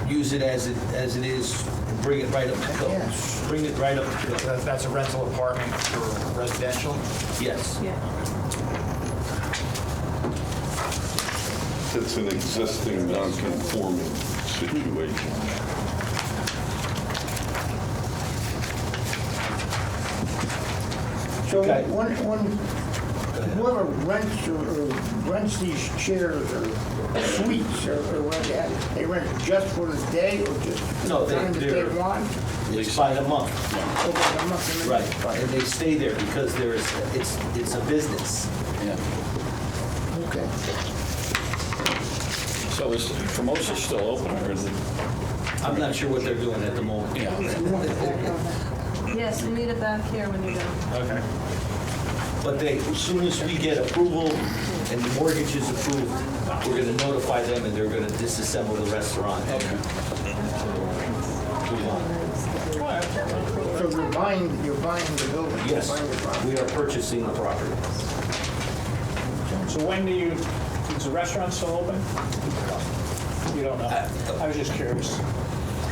use it as it is, and bring it right up to code. Bring it right up to code. That's a rental apartment for residential? Yes. It's an existing non-conforming situation. So whoever rents these chairs or suites or whatever they rent just for the day or just No, the time that they they're- want? It's by the month. Or by the month, and then- Right, and they stay there because it's a business. Okay. So is Formosa still open, or is it? I'm not sure what they're doing at the moment. Yes, we need it back here when you're done. Okay. But as soon as we get approval and the mortgage is approved, we're going to notify them and they're going to disassemble the restaurant. So you're buying the building? Yes, You're buying the property. we are purchasing the property. So when is the restaurant still open? You don't know? I was just curious.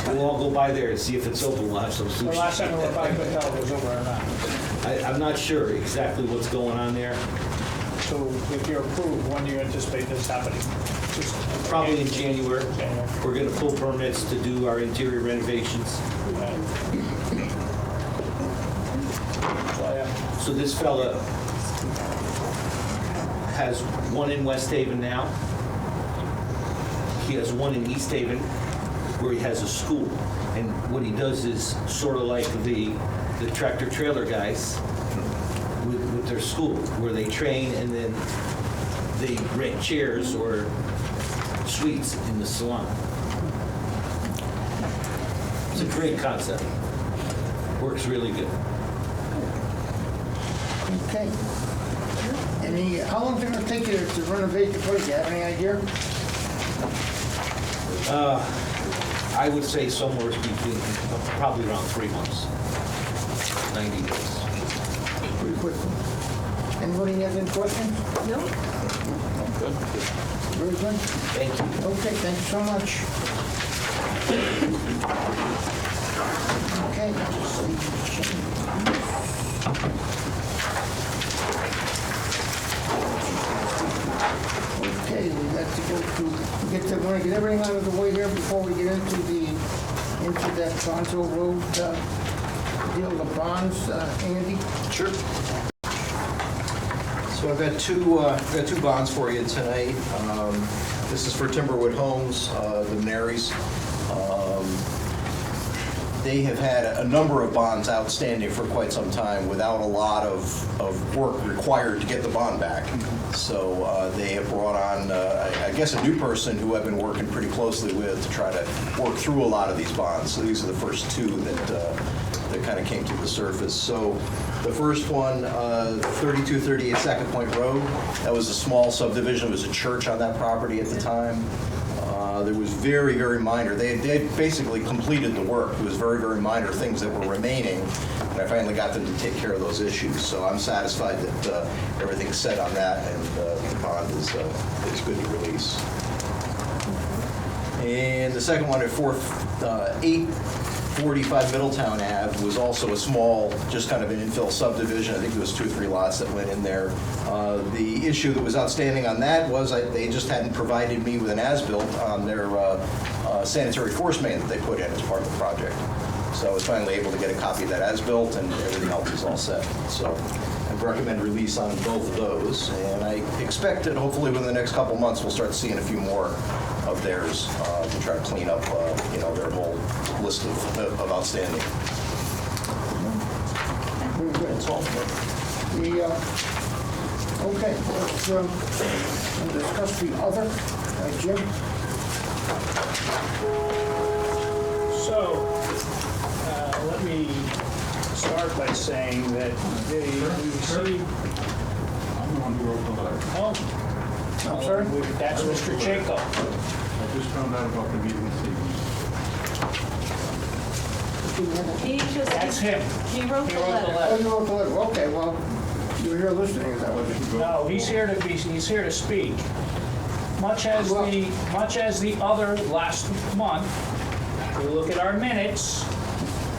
We'll all go by there and see if it's open. We'll have some The last time sushi. we went by, couldn't tell if it was open or not. I'm not sure exactly what's going on there. So if you're approved, when do you anticipate this happening? Just Probably in January. January. We're going to pull permits to do our interior renovations. So this fella has one in West Haven now. He has one in East Haven where he has a school. And what he does is sort of like the tractor trailer guys with their school, where they train and then they rent chairs or suites in the salon. It's a great concept. Works really good. Okay. How long is it going to take you to renovate the place? Do you have any idea? I would say somewhere between, probably around 3 months, 90 days. Pretty quick. Anybody have any questions? No? Good. Very good. Thank you. Okay, thank you so much. Okay. Okay, we got to go to, want to get everything out of the way here before we get into that Gonzo Road deal, the bonds, Andy? Sure. So I've got two bonds for you tonight. This is for Timberwood Homes, the Naries. They have had a number of bonds outstanding for quite some time without a lot of work required to get the bond back. So they have brought on, I guess, a new person who I've been working pretty closely with to try to work through a lot of these bonds. So these are the first two that kind of came to the surface. So the first one, 3238 Second Point Road, that was a small subdivision. There was a church on that property at the time. There was very, very minor. They had basically completed the work. It was very, very minor things that were remaining, and I finally got them to take care of those issues. So I'm satisfied that everything's set on that, and the bond is good to release. And the second one at 845 Middletown Ave was also a small, just kind of an infill subdivision. I think there was 2 or 3 lots that went in there. The issue that was outstanding on that was they just hadn't provided me with an as-built on their sanitary force main that they put in as part of the project. So I was finally able to get a copy of that as-built, and everything else is all set. So I recommend release on both of those, and I expect that hopefully within the next couple months we'll start seeing a few more of theirs to try to clean up, their whole list of outstanding. Very good. That's all. Okay, let's discuss the other. Jim? So, let me start by saying that the city... I'm the one who wrote the letter. Oh, I'm sorry? That's Mr. Chaco. I just found out about the meeting this evening. He just. That's him. He wrote the letter. Oh, you wrote the letter, okay, well, you were here listening, is that what you? No, he's here to speak. Much as the other last month, we look at our minutes.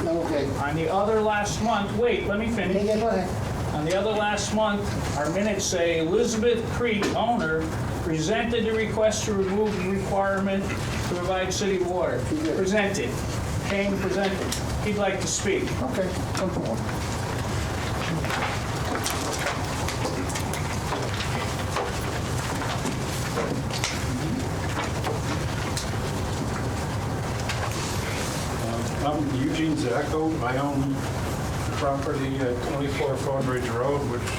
Okay. On the other last month, wait, let me finish. Yeah, go ahead. On the other last month, our minutes say Elizabeth Creek owner presented the request to remove the requirement to provide city water. Presented. Came presented. He'd like to speak. Okay, come forward. I'm Eugene Zacco. I own property at 24 Fordridge Road, which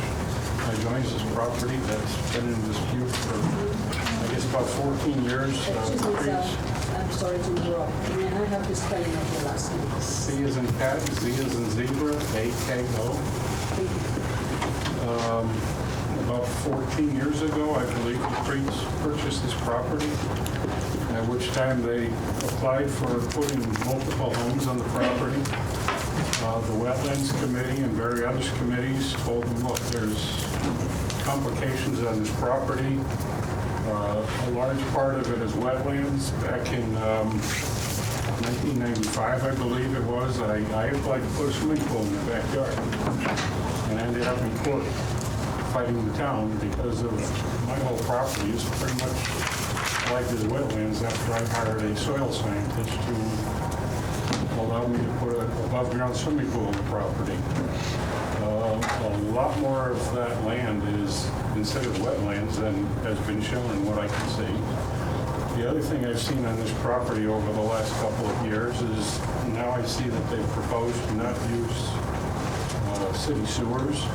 adjoins this property that's been in dispute for, I guess, about 14 years. Excuse me, sir. I'm sorry to interrupt. May I have the spelling of your last name? C as in cat, Z as in zebra, A-K-O. About 14 years ago, I believe, the Creeks purchased this property, at which time they applied for putting multiple homes on the property. The Wetlands Committee and various other committees told them, look, there's complications on this property. A large part of it is wetlands. Back in 1995, I believe it was, I applied to put a swimming pool in the backyard. And I ended up in court fighting the town because of my whole property is pretty much like the wetlands after I hired a soil scientist to allow me to put an above-ground swimming pool on the property. A lot more of that land is considered wetlands than has been shown in what I can see. The other thing I've seen on this property over the last couple of years is now I see that they've proposed to not use city sewers.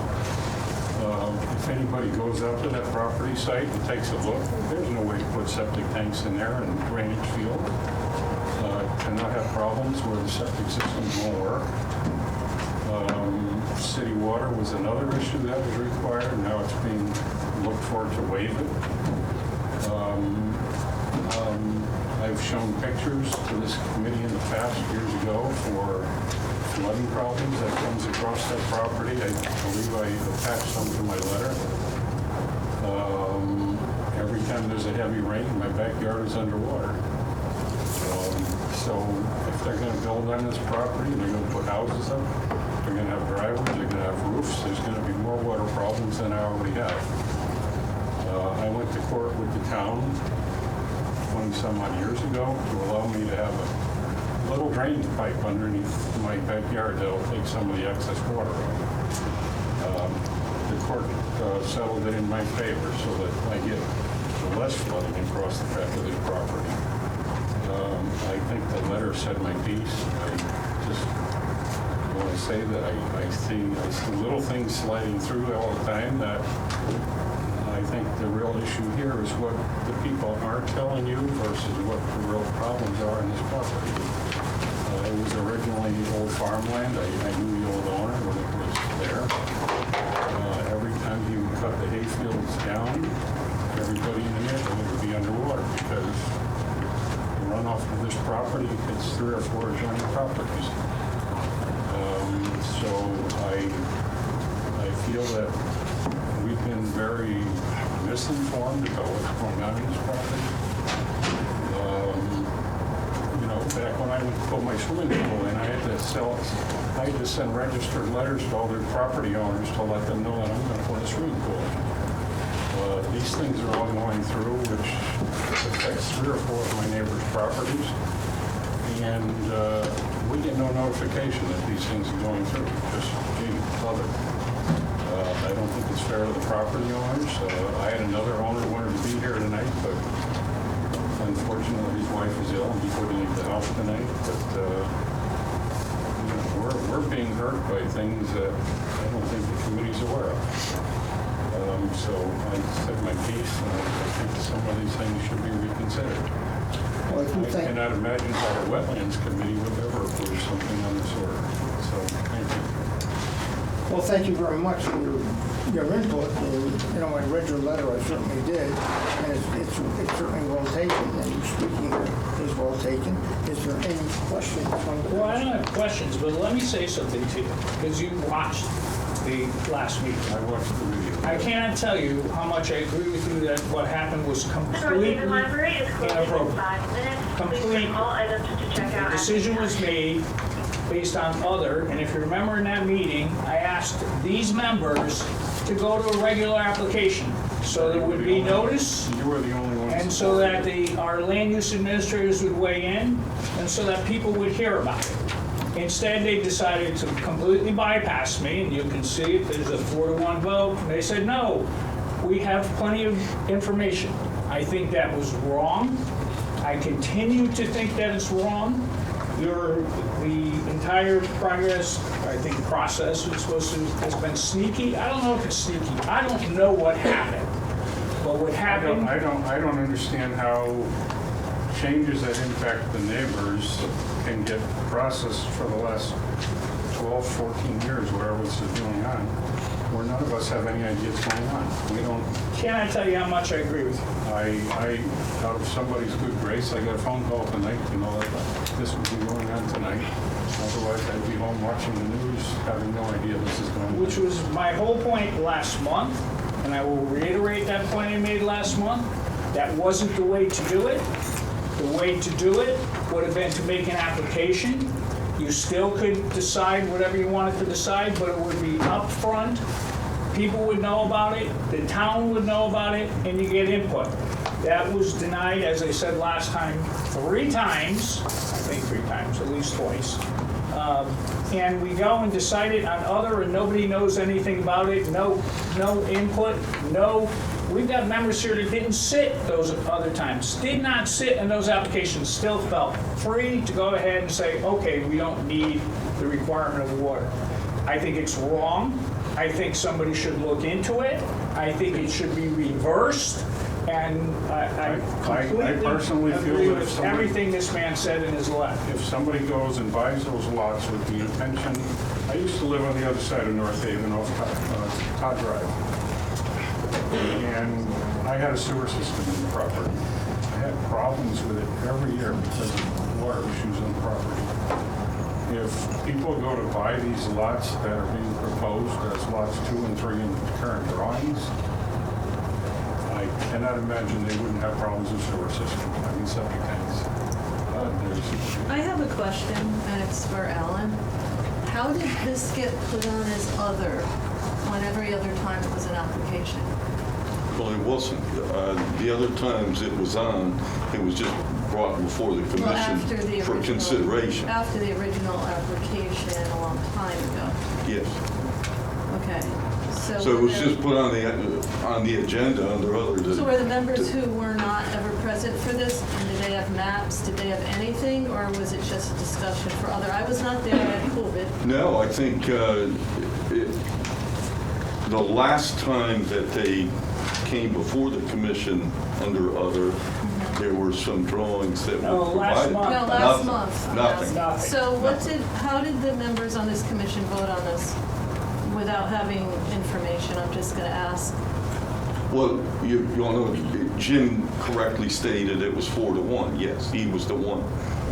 If anybody goes up to that property site and takes a look, there's no way to put septic tanks in there and drainage field. Cannot have problems where the septic systems won't work. City water was another issue that was required. Now it's being looked for to waive it. I've shown pictures to this committee in the past years ago for flooding problems that comes across that property. I believe I attached some to my letter. Every time there's a heavy rain, my backyard is underwater. So if they're going to build on this property, they're going to put houses up, they're going to have driveways, they're going to have roofs, there's going to be more water problems than I already have. I went to court with the town 20-some odd years ago to allow me to have a little drainage pipe underneath my backyard that'll take some of the excess water out. The court settled it in my favor so that I get less flooding across the back of this property. I think the letter said my piece. I just want to say that I see little things sliding through all the time that I think the real issue here is what the people aren't telling you versus what the real problems are in this property. It was originally old farmland. I knew the old owner when it was there. Every time he would cut the hay fields down, everybody in the neighborhood would be underwater because the runoff of this property hits 3 or 4 adjoining properties. So I feel that we've been very misinformed about what's going on in this property. Back when I would put my swimming pool in, I had to send registered letters to all their property owners to let them know that I'm going to put a swimming pool in. These things are all going through, which affects 3 or 4 of my neighbors' properties. And we get no notification that these things are going through, just, gee, love it. I don't think it's fair to the property owners. I had another owner who wanted to be here tonight, but unfortunately his wife is ill and he couldn't leave the house tonight. But we're being hurt by things that I don't think the committee's aware of. So I said my piece, and I think some of these things should be reconsidered. Well, I cannot imagine how the Wetlands Committee would ever approve something on this order. So, thank you. Well, thank you very much for your input. And, I read your letter, I certainly did, and it's certainly well taken, and your speaking is well taken. Is there any questions from the Well, I don't have questions, but let me say something to you, because you watched the last meeting. I watched the video. I cannot tell you how much I agree with you that what happened was The completely North Library is closing in inappropriate. 5 minutes. Please Complete. bring all items to check out. The decision was made based on other, and if you remember in that meeting, I asked these members to go to a regular application, so there would be notice, You were the only one. and so that our land use administrators would weigh in, and so that people would hear about it. Instead, they decided to completely bypass me, and you can see it, there's a 4-to-1 vote. And they said, no, we have plenty of information. I think that was wrong. I continue to think that it's wrong. The entire progress, I think, process has been sneaky. I don't know if it's sneaky. I don't know what happened. But what happened... I don't understand how changes that impact the neighbors can get processed for the last 12, 14 years, whatever this is going on, where none of us have any idea what's going on. We don't... Can I tell you how much I agree with you? Out of somebody's good grace, I got a phone call tonight, that this would be going on tonight. Otherwise, I'd be home watching the news, having no idea this is going on. Which was my whole point last month, and I will reiterate that point I made last month. That wasn't the way to do it. The way to do it would have been to make an application. You still could decide whatever you wanted to decide, but it would be upfront. People would know about it, the town would know about it, and you get input. That was denied, as I said last time, 3 times, I think 3 times, at least twice. And we go and decide it on other, and nobody knows anything about it, no input, no. We've got members here that didn't sit those other times, did not sit in those applications, still felt free to go ahead and say, okay, we don't need the requirement of water. I think it's wrong. I think somebody should look into it. I think it should be reversed. And I completely personally feel agree that if with somebody- everything this man said in his letter. If somebody goes and buys those lots with the intention, I used to live on the other side of North Haven off Todd Drive. And I had a sewer system in the property. I had problems with it every year because of water issues on the property. If people go to buy these lots that are being proposed as lots 2 and 3 in current drawings, I cannot imagine they wouldn't have problems with sewer system. I mean, septic tanks. I have a question, and it's for Alan. How did this get put on as other when every other time it was an application? Well, it wasn't. The other times it was on, it was just brought before the Well, after the commission for original- consideration. After the original application a long time ago. Yes. Okay. So it was just put on the agenda under other. So were the members who were not ever present for this, and did they have maps, did they have anything, or was it just a discussion for other? I was not there, I had COVID. No, I think the last time that they came before the commission under other, there were some drawings that were provided. No, last month. I'm Nothing. asking. So how did the members on this commission vote on this without having information? I'm just going to ask. Well, you all know, Jim correctly stated it was 4-to-1. Yes, he was the one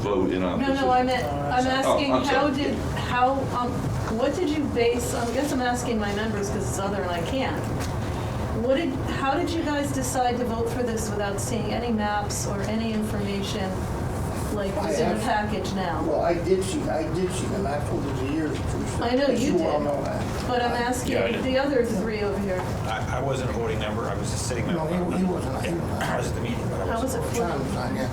vote in opposition. No, I'm asking I'm sorry. what did you base, I guess I'm asking my members because it's other and I can't. How did you guys decide to vote for this without seeing any maps or any information like was in the package now? Well, I did see the map over the years. I know you You all did. know that. But I'm asking the other 3 over here. I wasn't a voting member, I was a sitting member. No, he wasn't. I was at the meeting, but I How was wasn't. it John flipped? was on, yeah.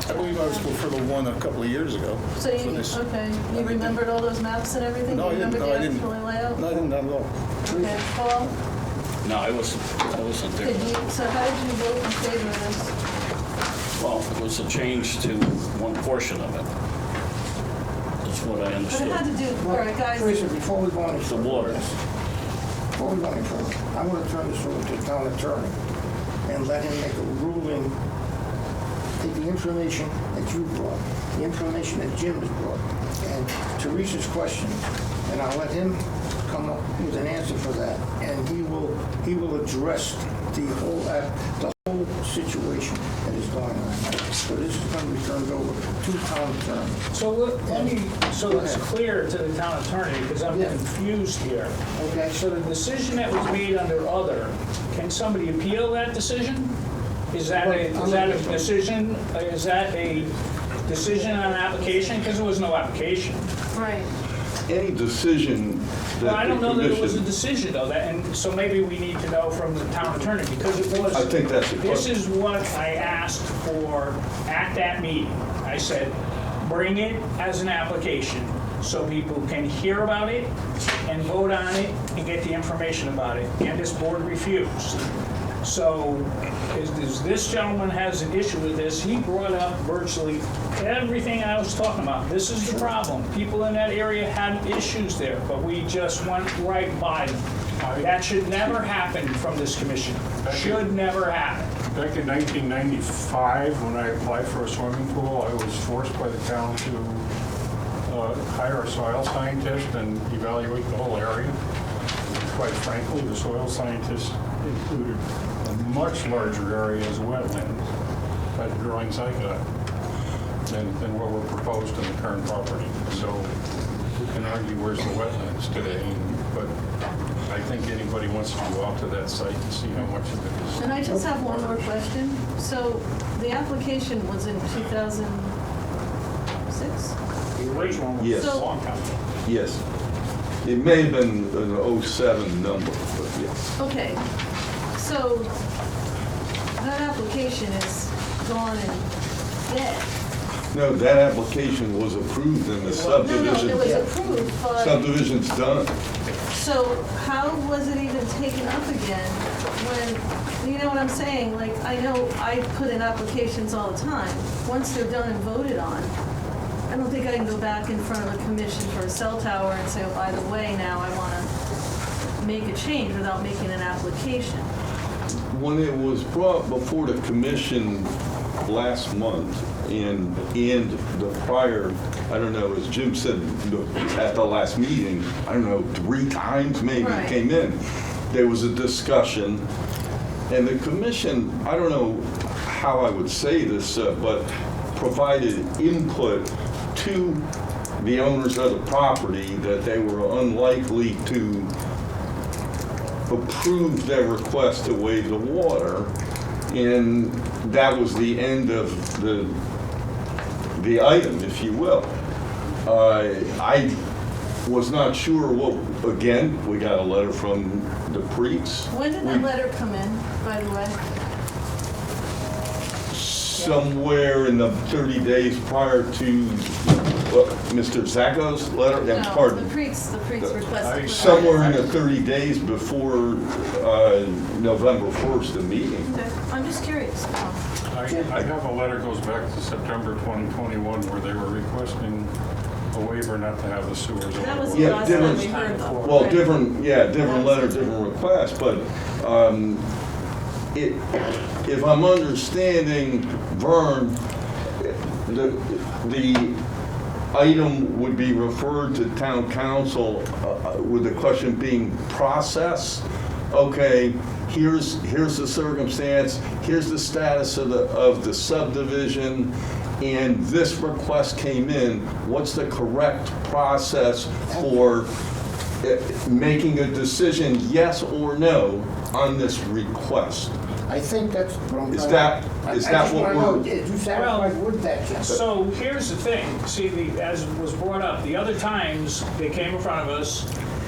I believe I was for the one a couple of years ago. So for this. you remembered all those maps and everything? No, I You didn't. remembered No, I the didn't. actual layout? No, I didn't, not at all. Okay, Paul, No, I wasn't there. so how did you vote in favor of this? Well, it was a change to one portion of it. That's what I But it understood. had to do, all right, guys. Teresa, before we go any The further, water. before we go any further, I'm going to turn this over to the town attorney and let him make a ruling. Take the information that you brought, the information that Jim has brought, and Teresa's question, and I'll let him come up with an answer for that, and he will address the whole situation that is going on. So this is going to be turned over to town attorney. So let me, so it's clear to the town attorney, because I'm confused here. Okay. So the decision that was made under other, can somebody appeal that decision? Is that a decision on an application? Because there was no application. Right. Any decision that Well, I don't know that it was a commission- decision though, and so maybe we need to know from the town attorney, because it was. I think that's the This question. is what I asked for at that meeting. I said, bring it as an application so people can hear about it and vote on it and get the information about it. And this board refused. So as this gentleman has an issue with this, he brought up virtually everything I was talking about. This is the problem. People in that area had issues there, but we just went right by them. That should never happen from this commission. Should never happen. Back in 1995, when I applied for a swimming pool, I was forced by the town to hire a soil scientist and evaluate the whole area. Quite frankly, the soil scientist included a much larger area as wetlands by the drawings I got than what were proposed in the current property. So we can argue where's the wetlands today, but I think anybody wants to go out to that site and see how much of it is. And I just have one more question. So the application was in 2006? The original was Yes. a long time ago. Yes. It may have been an 07 number, but yes. Okay, so that application is gone and dead. No, that application was approved in the subdivision. No, it was approved, but, Subdivision's done. so how was it even taken up again when, you know what I'm saying? Like, I know I put in applications all the time. Once they're done and voted on, I don't think I can go back in front of a commission for a cell tower and say, oh, by the way, now I want to make a change without making an application. When it was brought before the commission last month and the prior, I don't know, as Jim said at the last meeting, I don't know, 3 times maybe it Right. came in, there was a discussion and the commission, I don't know how I would say this, but provided input to the owners of the property that they were unlikely to approve their request to waive the water, and that was the end of the item, if you will. I was not sure what, again, we got a letter from the Preets. When did that letter come in, by the way? Somewhere in the 30 days prior to Mr. Zacco's letter, No, pardon. the Preets requested. Somewhere in the 30 days before November 1st, the meeting. Okay, I'm just curious. I have a letter goes back to September 2021 where they were requesting a waiver not to have the sewers. That was the Yeah, last time we different- heard though. Well, Right. different letter, different request, but if I'm understanding Vern, the item would be referred to town council with the question being process. Okay, here's the circumstance, here's the status of the subdivision, and this request came in. What's the correct process for making a decision, yes or no, on this request? I think that's what I'm Is trying that- to... is I that just what want to know, we're- is you satisfied with that, Jim? So here's the thing, see, as was brought up, the other times they came in front of us,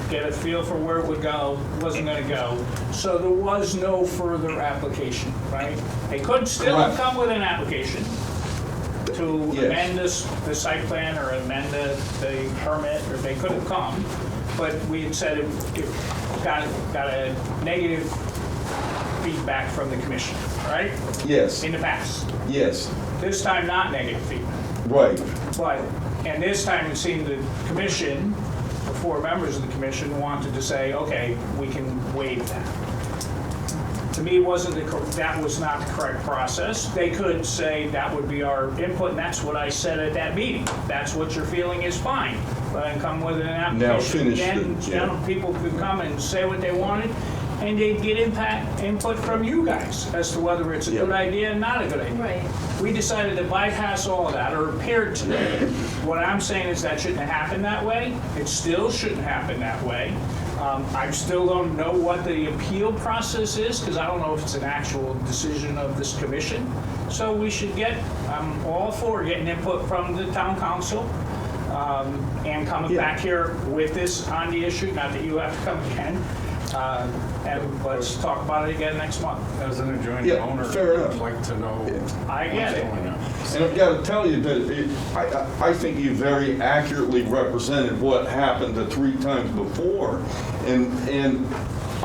get a feel for where it would go, wasn't gonna go. So there was no further application, right? They could still Correct. come with an application to Yes. amend the site plan or amend the permit, or they could have come, but we had said it got a negative feedback from the commission, right? Yes, In the past. yes, This time, not negative feedback. right. But, and this time it seemed the commission, the 4 members of the commission wanted to say, okay, we can waive that. to me, that was not the correct process. They could say that would be our input, and that's what I said at that meeting. That's what you're feeling is fine. But then come with an application. Then people could come and say what they wanted, and they'd get input from you guys as to whether it's a good idea and not a good idea. Right. We decided to bypass all of that, or appeared to. What I'm saying is that shouldn't happen that way. It still shouldn't happen that way. I still don't know what the appeal process is, because I don't know if it's an actual decision of this commission. So we should I'm all for getting input from the town council, and coming back here with this on the issue, not that you have to come again. And let's talk about it again next month. As an adjoining owner, I'd like to know. I get it. And I've got to tell you that I think you very accurately represented what happened the 3 times before. And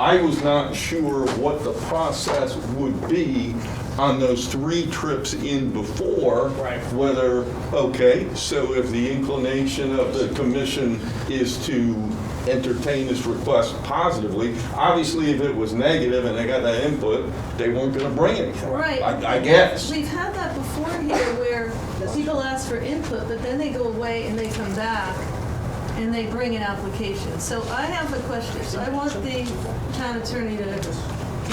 I was not sure what the process would be on those 3 trips in before. Right. Whether, okay, so if the inclination of the commission is to entertain this request positively, obviously if it was negative and they got that input, they weren't going to bring anything. Right. I guess. We've had that before here where people ask for input, but then they go away and they come back and they bring an application. So I have a question. So I want the town attorney to,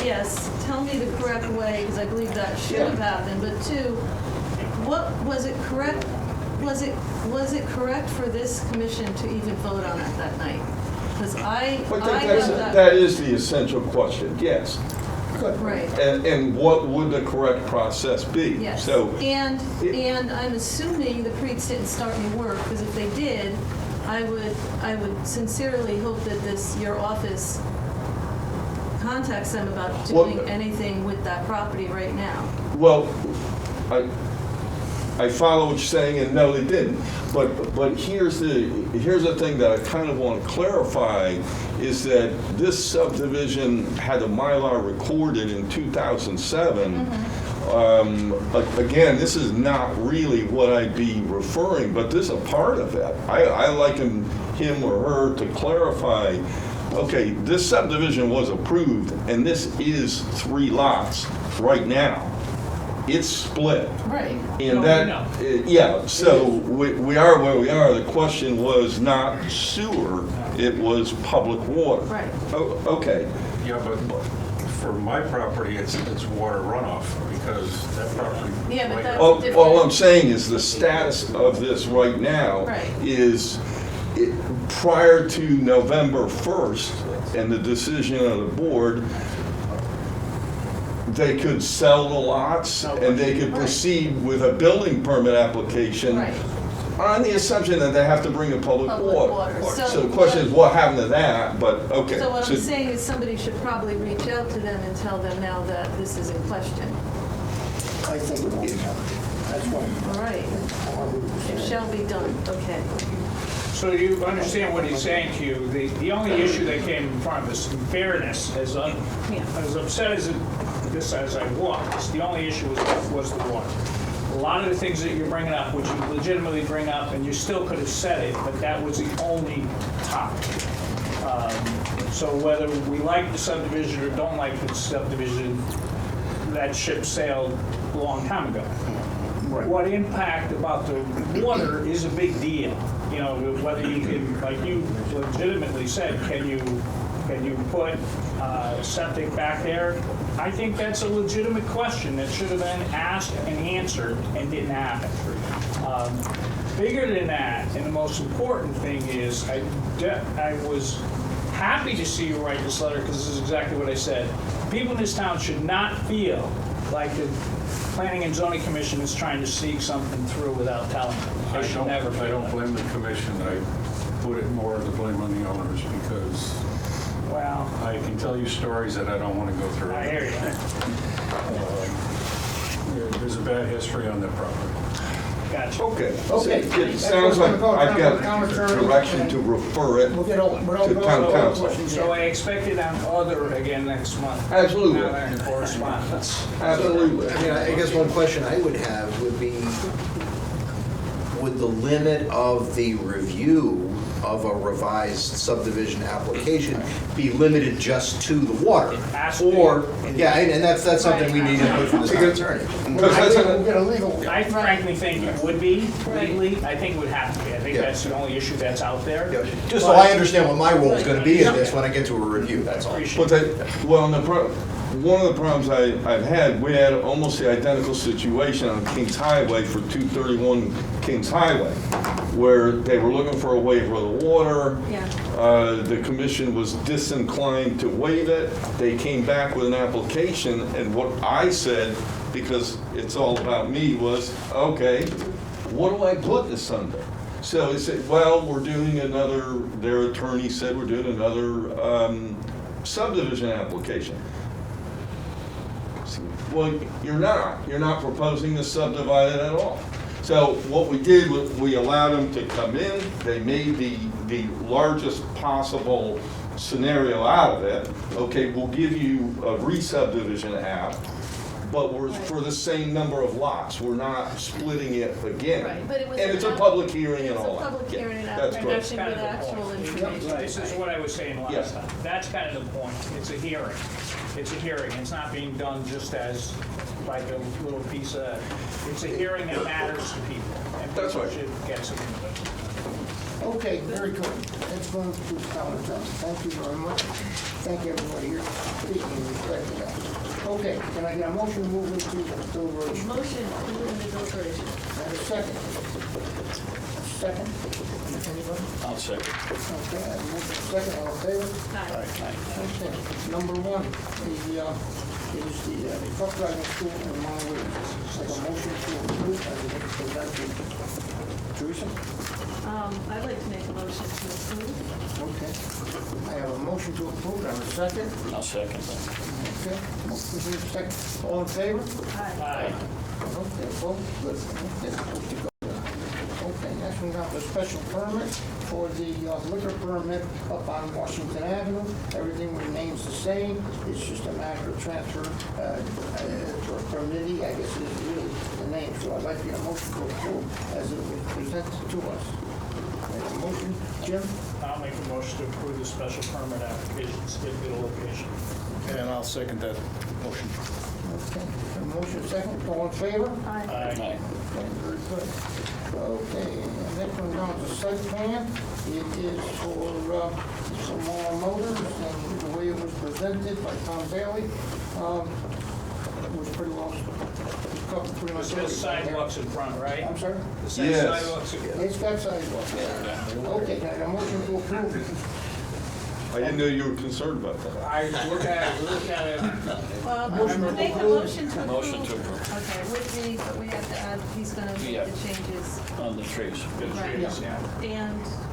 yes, tell me the correct way, because I believe that should have happened. But 2, what was it correct? Was it correct for this commission to even vote on it that night? Because that is the essential question, yes. Right. And what would the correct process be? Yes. So, and I'm assuming the Preets didn't start any work, because if they did, I would sincerely hope that your office contacts them about doing anything with that property right now. well, I follow what you're saying, and no, they didn't. But here's the thing that I kind of want to clarify is that this subdivision had a Mylar recorded in 2007. Again, this is not really what I'd be referring, but this is a part of it. I liken him or her to clarify, okay, this subdivision was approved, and this is 3 lots right now. It's split. Right. And so we are where we are. The question was not sewer, it was public water. Right. Oh, okay. Yeah, but for my property, it's water runoff, because that property. Yeah, but that's different. All I'm saying is the status of this right now Right. is prior to November 1st and the decision of the board, they could sell the lots and they could proceed with a building permit application on the assumption that they have to bring a public water. So the question is what happened to that, but okay. So what I'm saying is somebody should probably reach out to them and tell them now that this is in question. I think it will be done. That's what. All right. It shall be done. Okay. So you understand what he's saying to you. The only issue that came in front of us, in fairness, as upset as I was, the only issue was the water. A lot of the things that you're bringing up, which you legitimately bring up, and you still could have said it, but that was the only topic. So whether we like the subdivision or don't like the subdivision, that ship sailed a long time ago. What impact about the water is a big deal. You know, whether you can, like you legitimately said, can you put septic back there? I think that's a legitimate question that should have been asked and answered and didn't happen. Bigger than that, and the most important thing is, I was happy to see you write this letter, because this is exactly what I said. People in this town should not feel like the Planning and Zoning Commission is trying to sneak something through without telling them. I don't blame the commission. I put it more of the blame on the owners, because I can tell you stories that I don't want to go through. I hear you. There's a bad history on that property. Gotcha. Okay. Okay. It sounds like I've got direction to refer it to town council. So I expect it on other again next month. Absolutely. Not on correspondence. Absolutely. I mean, I guess one question I would have would be, would would the limit of the review of a revised subdivision application be limited just to the water? Or, yeah, and that's something we need input from the town attorney. I frankly think it would be legally. I think it would have to be. I think that's the only issue that's out there. Just so I understand what my role is going to be in this when I get to a review, that's all. One of the problems I've had, we had almost the identical situation on Kings Highway for 231 Kings Highway, where they were looking for a waiver of the water. The commission was disinclined to waive it. They came back with an application, and what I said, because it's all about me, was, okay, what do I put this under? So they said, well, we're doing another, their attorney said we're doing another subdivision application. Well, you're not proposing to subdivide it at all. So what we did was we allowed them to come in, they made the largest possible scenario out of it. Okay, we'll give you a re-subdivision app, but we're for the same number of lots. We're not splitting it again. Right, but it was And it's a public hearing and all that. It's a public hearing and That's correct. application with actual information. This is what I was saying last time. That's kind of the point. It's a hearing. It's a hearing. It's not being done just as like a little piece of, it's a hearing that matters to people. And That's people right. should get some input. Okay, very good. Let's go to town attorney. Thank you very much. Thank everybody here speaking in respect to that. Okay, can I get a motion to move into deliberation? Motion to move into deliberation. And a second. Second. Anybody? I'll second. Okay, I have a motion, second, all in favor? Okay, number one, is the truck driving school in Monterey. Like a motion to approve as it is presented. Teresa? I'd like to make a motion to approve. Okay. I have a motion to approve, and a second. I'll second that. Okay, motion to second. All in favor? Aye. Okay, both, good. Okay, good to go. Okay, next we have the special permit for the liquor permit up on Washington Avenue. Everything remains the same. It's just a matter of transfer for a permittee, I guess is really the name. So I'd like to get a motion to approve as it was presented to us. Make a motion, Jim? I'll make a motion to approve the special permit application, Smithfield location. And I'll second that motion. Okay, a motion second, all in favor? Aye. Okay, very good. Okay, and next one down to site plan. It is for Mara Motors, and the way it was presented by Tom Bailey, it was pretty well covered pretty much It says everything. sidewalks in front, right? I'm sorry? It says Yes. sidewalks in It's got sidewalks. Okay, can I get a motion to approve? I didn't know you were concerned about that. I look at it. Well, Motion to make a approve. motion to approve. Motion to approve. Okay, with me, but we have to add, he's gonna make Yeah. the changes. On the trees. Right. Yeah.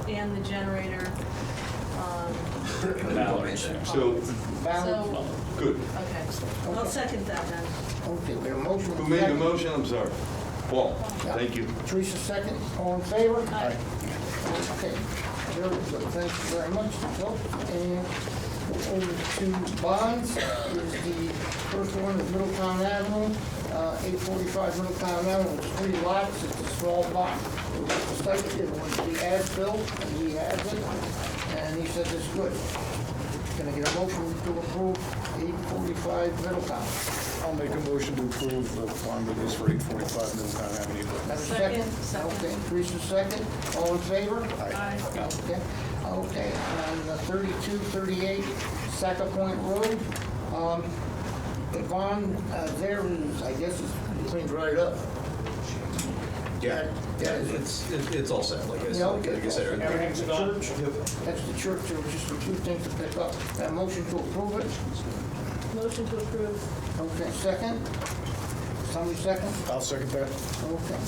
And the generator. Ballards. So, Ballot? So, good. okay. I'll second that then. Okay, we have a motion. Who made the motion? I'm sorry. Paul, thank you. Teresa second, all in favor? Aye. Okay, very good, thank you very much. So, and over to bonds, is the first one is Middletown Avenue, 845 Middletown Avenue, it's 3 lots, it's a small bond. It was the site, it was the as-built, and he has it, and he said it's good. Can I get a motion to approve 845 Middletown? I'll make a motion to approve the bond release for 845 Middletown Avenue. Have a Second. Okay, Teresa second, all in favor? Aye. Okay, okay, on 3238 Saca Point Road, the bond there is, I guess, it's cleaned right up. Yeah, Yeah, it's all set, like Yeah, okay. Everything's done. That's the church, there was just a few things to pick up. That motion to approve it, Motion to approve. okay, second? Somebody second? I'll second that. Okay.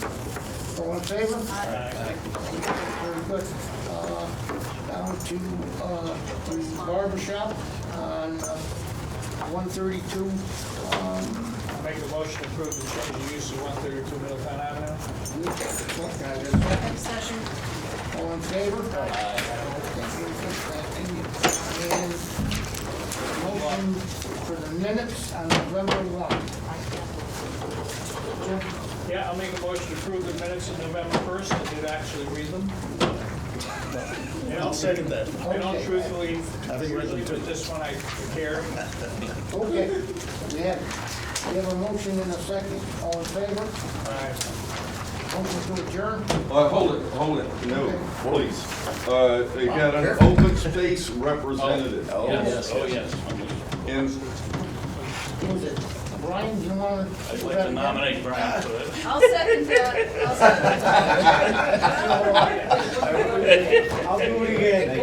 All in favor? Very good. Down to the barber shop on 132. Make a motion to approve the change of use of 132 Middletown Avenue. Can I get a second? Second. All in favor? And motion for the minutes on November 1. Jim? Yeah, I'll make a motion to approve the minutes of November 1st. I did actually read them. I'll second that. I don't Okay. truthfully, Having read them usually, too. but this one I care. Okay, we have a motion and a second. All in favor? Motion to adjourn? Hold it, no, please. They got an open space representative. Yes, oh, yes. And Who is it? Brian, do you want to? I'd like to nominate Brian for it. I'll second that. I'll second that. I'll do it again.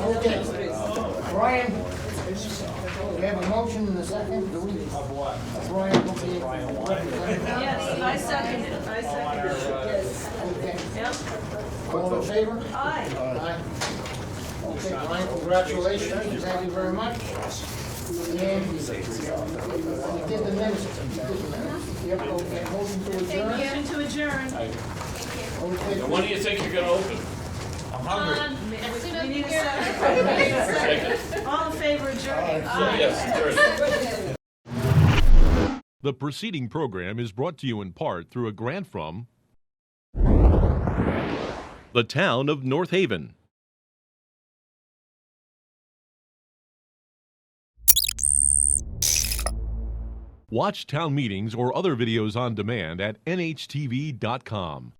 Okay. Brian, we have a motion and a second. Do we? Of what? Brian, okay. Yes, I second it. I second it. Yes. Okay. Yep. All in favor? Aye. Aye. Okay, Brian, congratulations. Thank you very much. And we did the minutes. Yep, okay, motion to adjourn. Motion to adjourn. Okay. And when do you think you're gonna open? I'm hungry. As soon as We we need a get. second. All in favor of adjourning? Yes, Thursday. The preceding program is brought to you in part through a grant from the town of North Haven. Watch town meetings or other videos on demand at nhtv.com.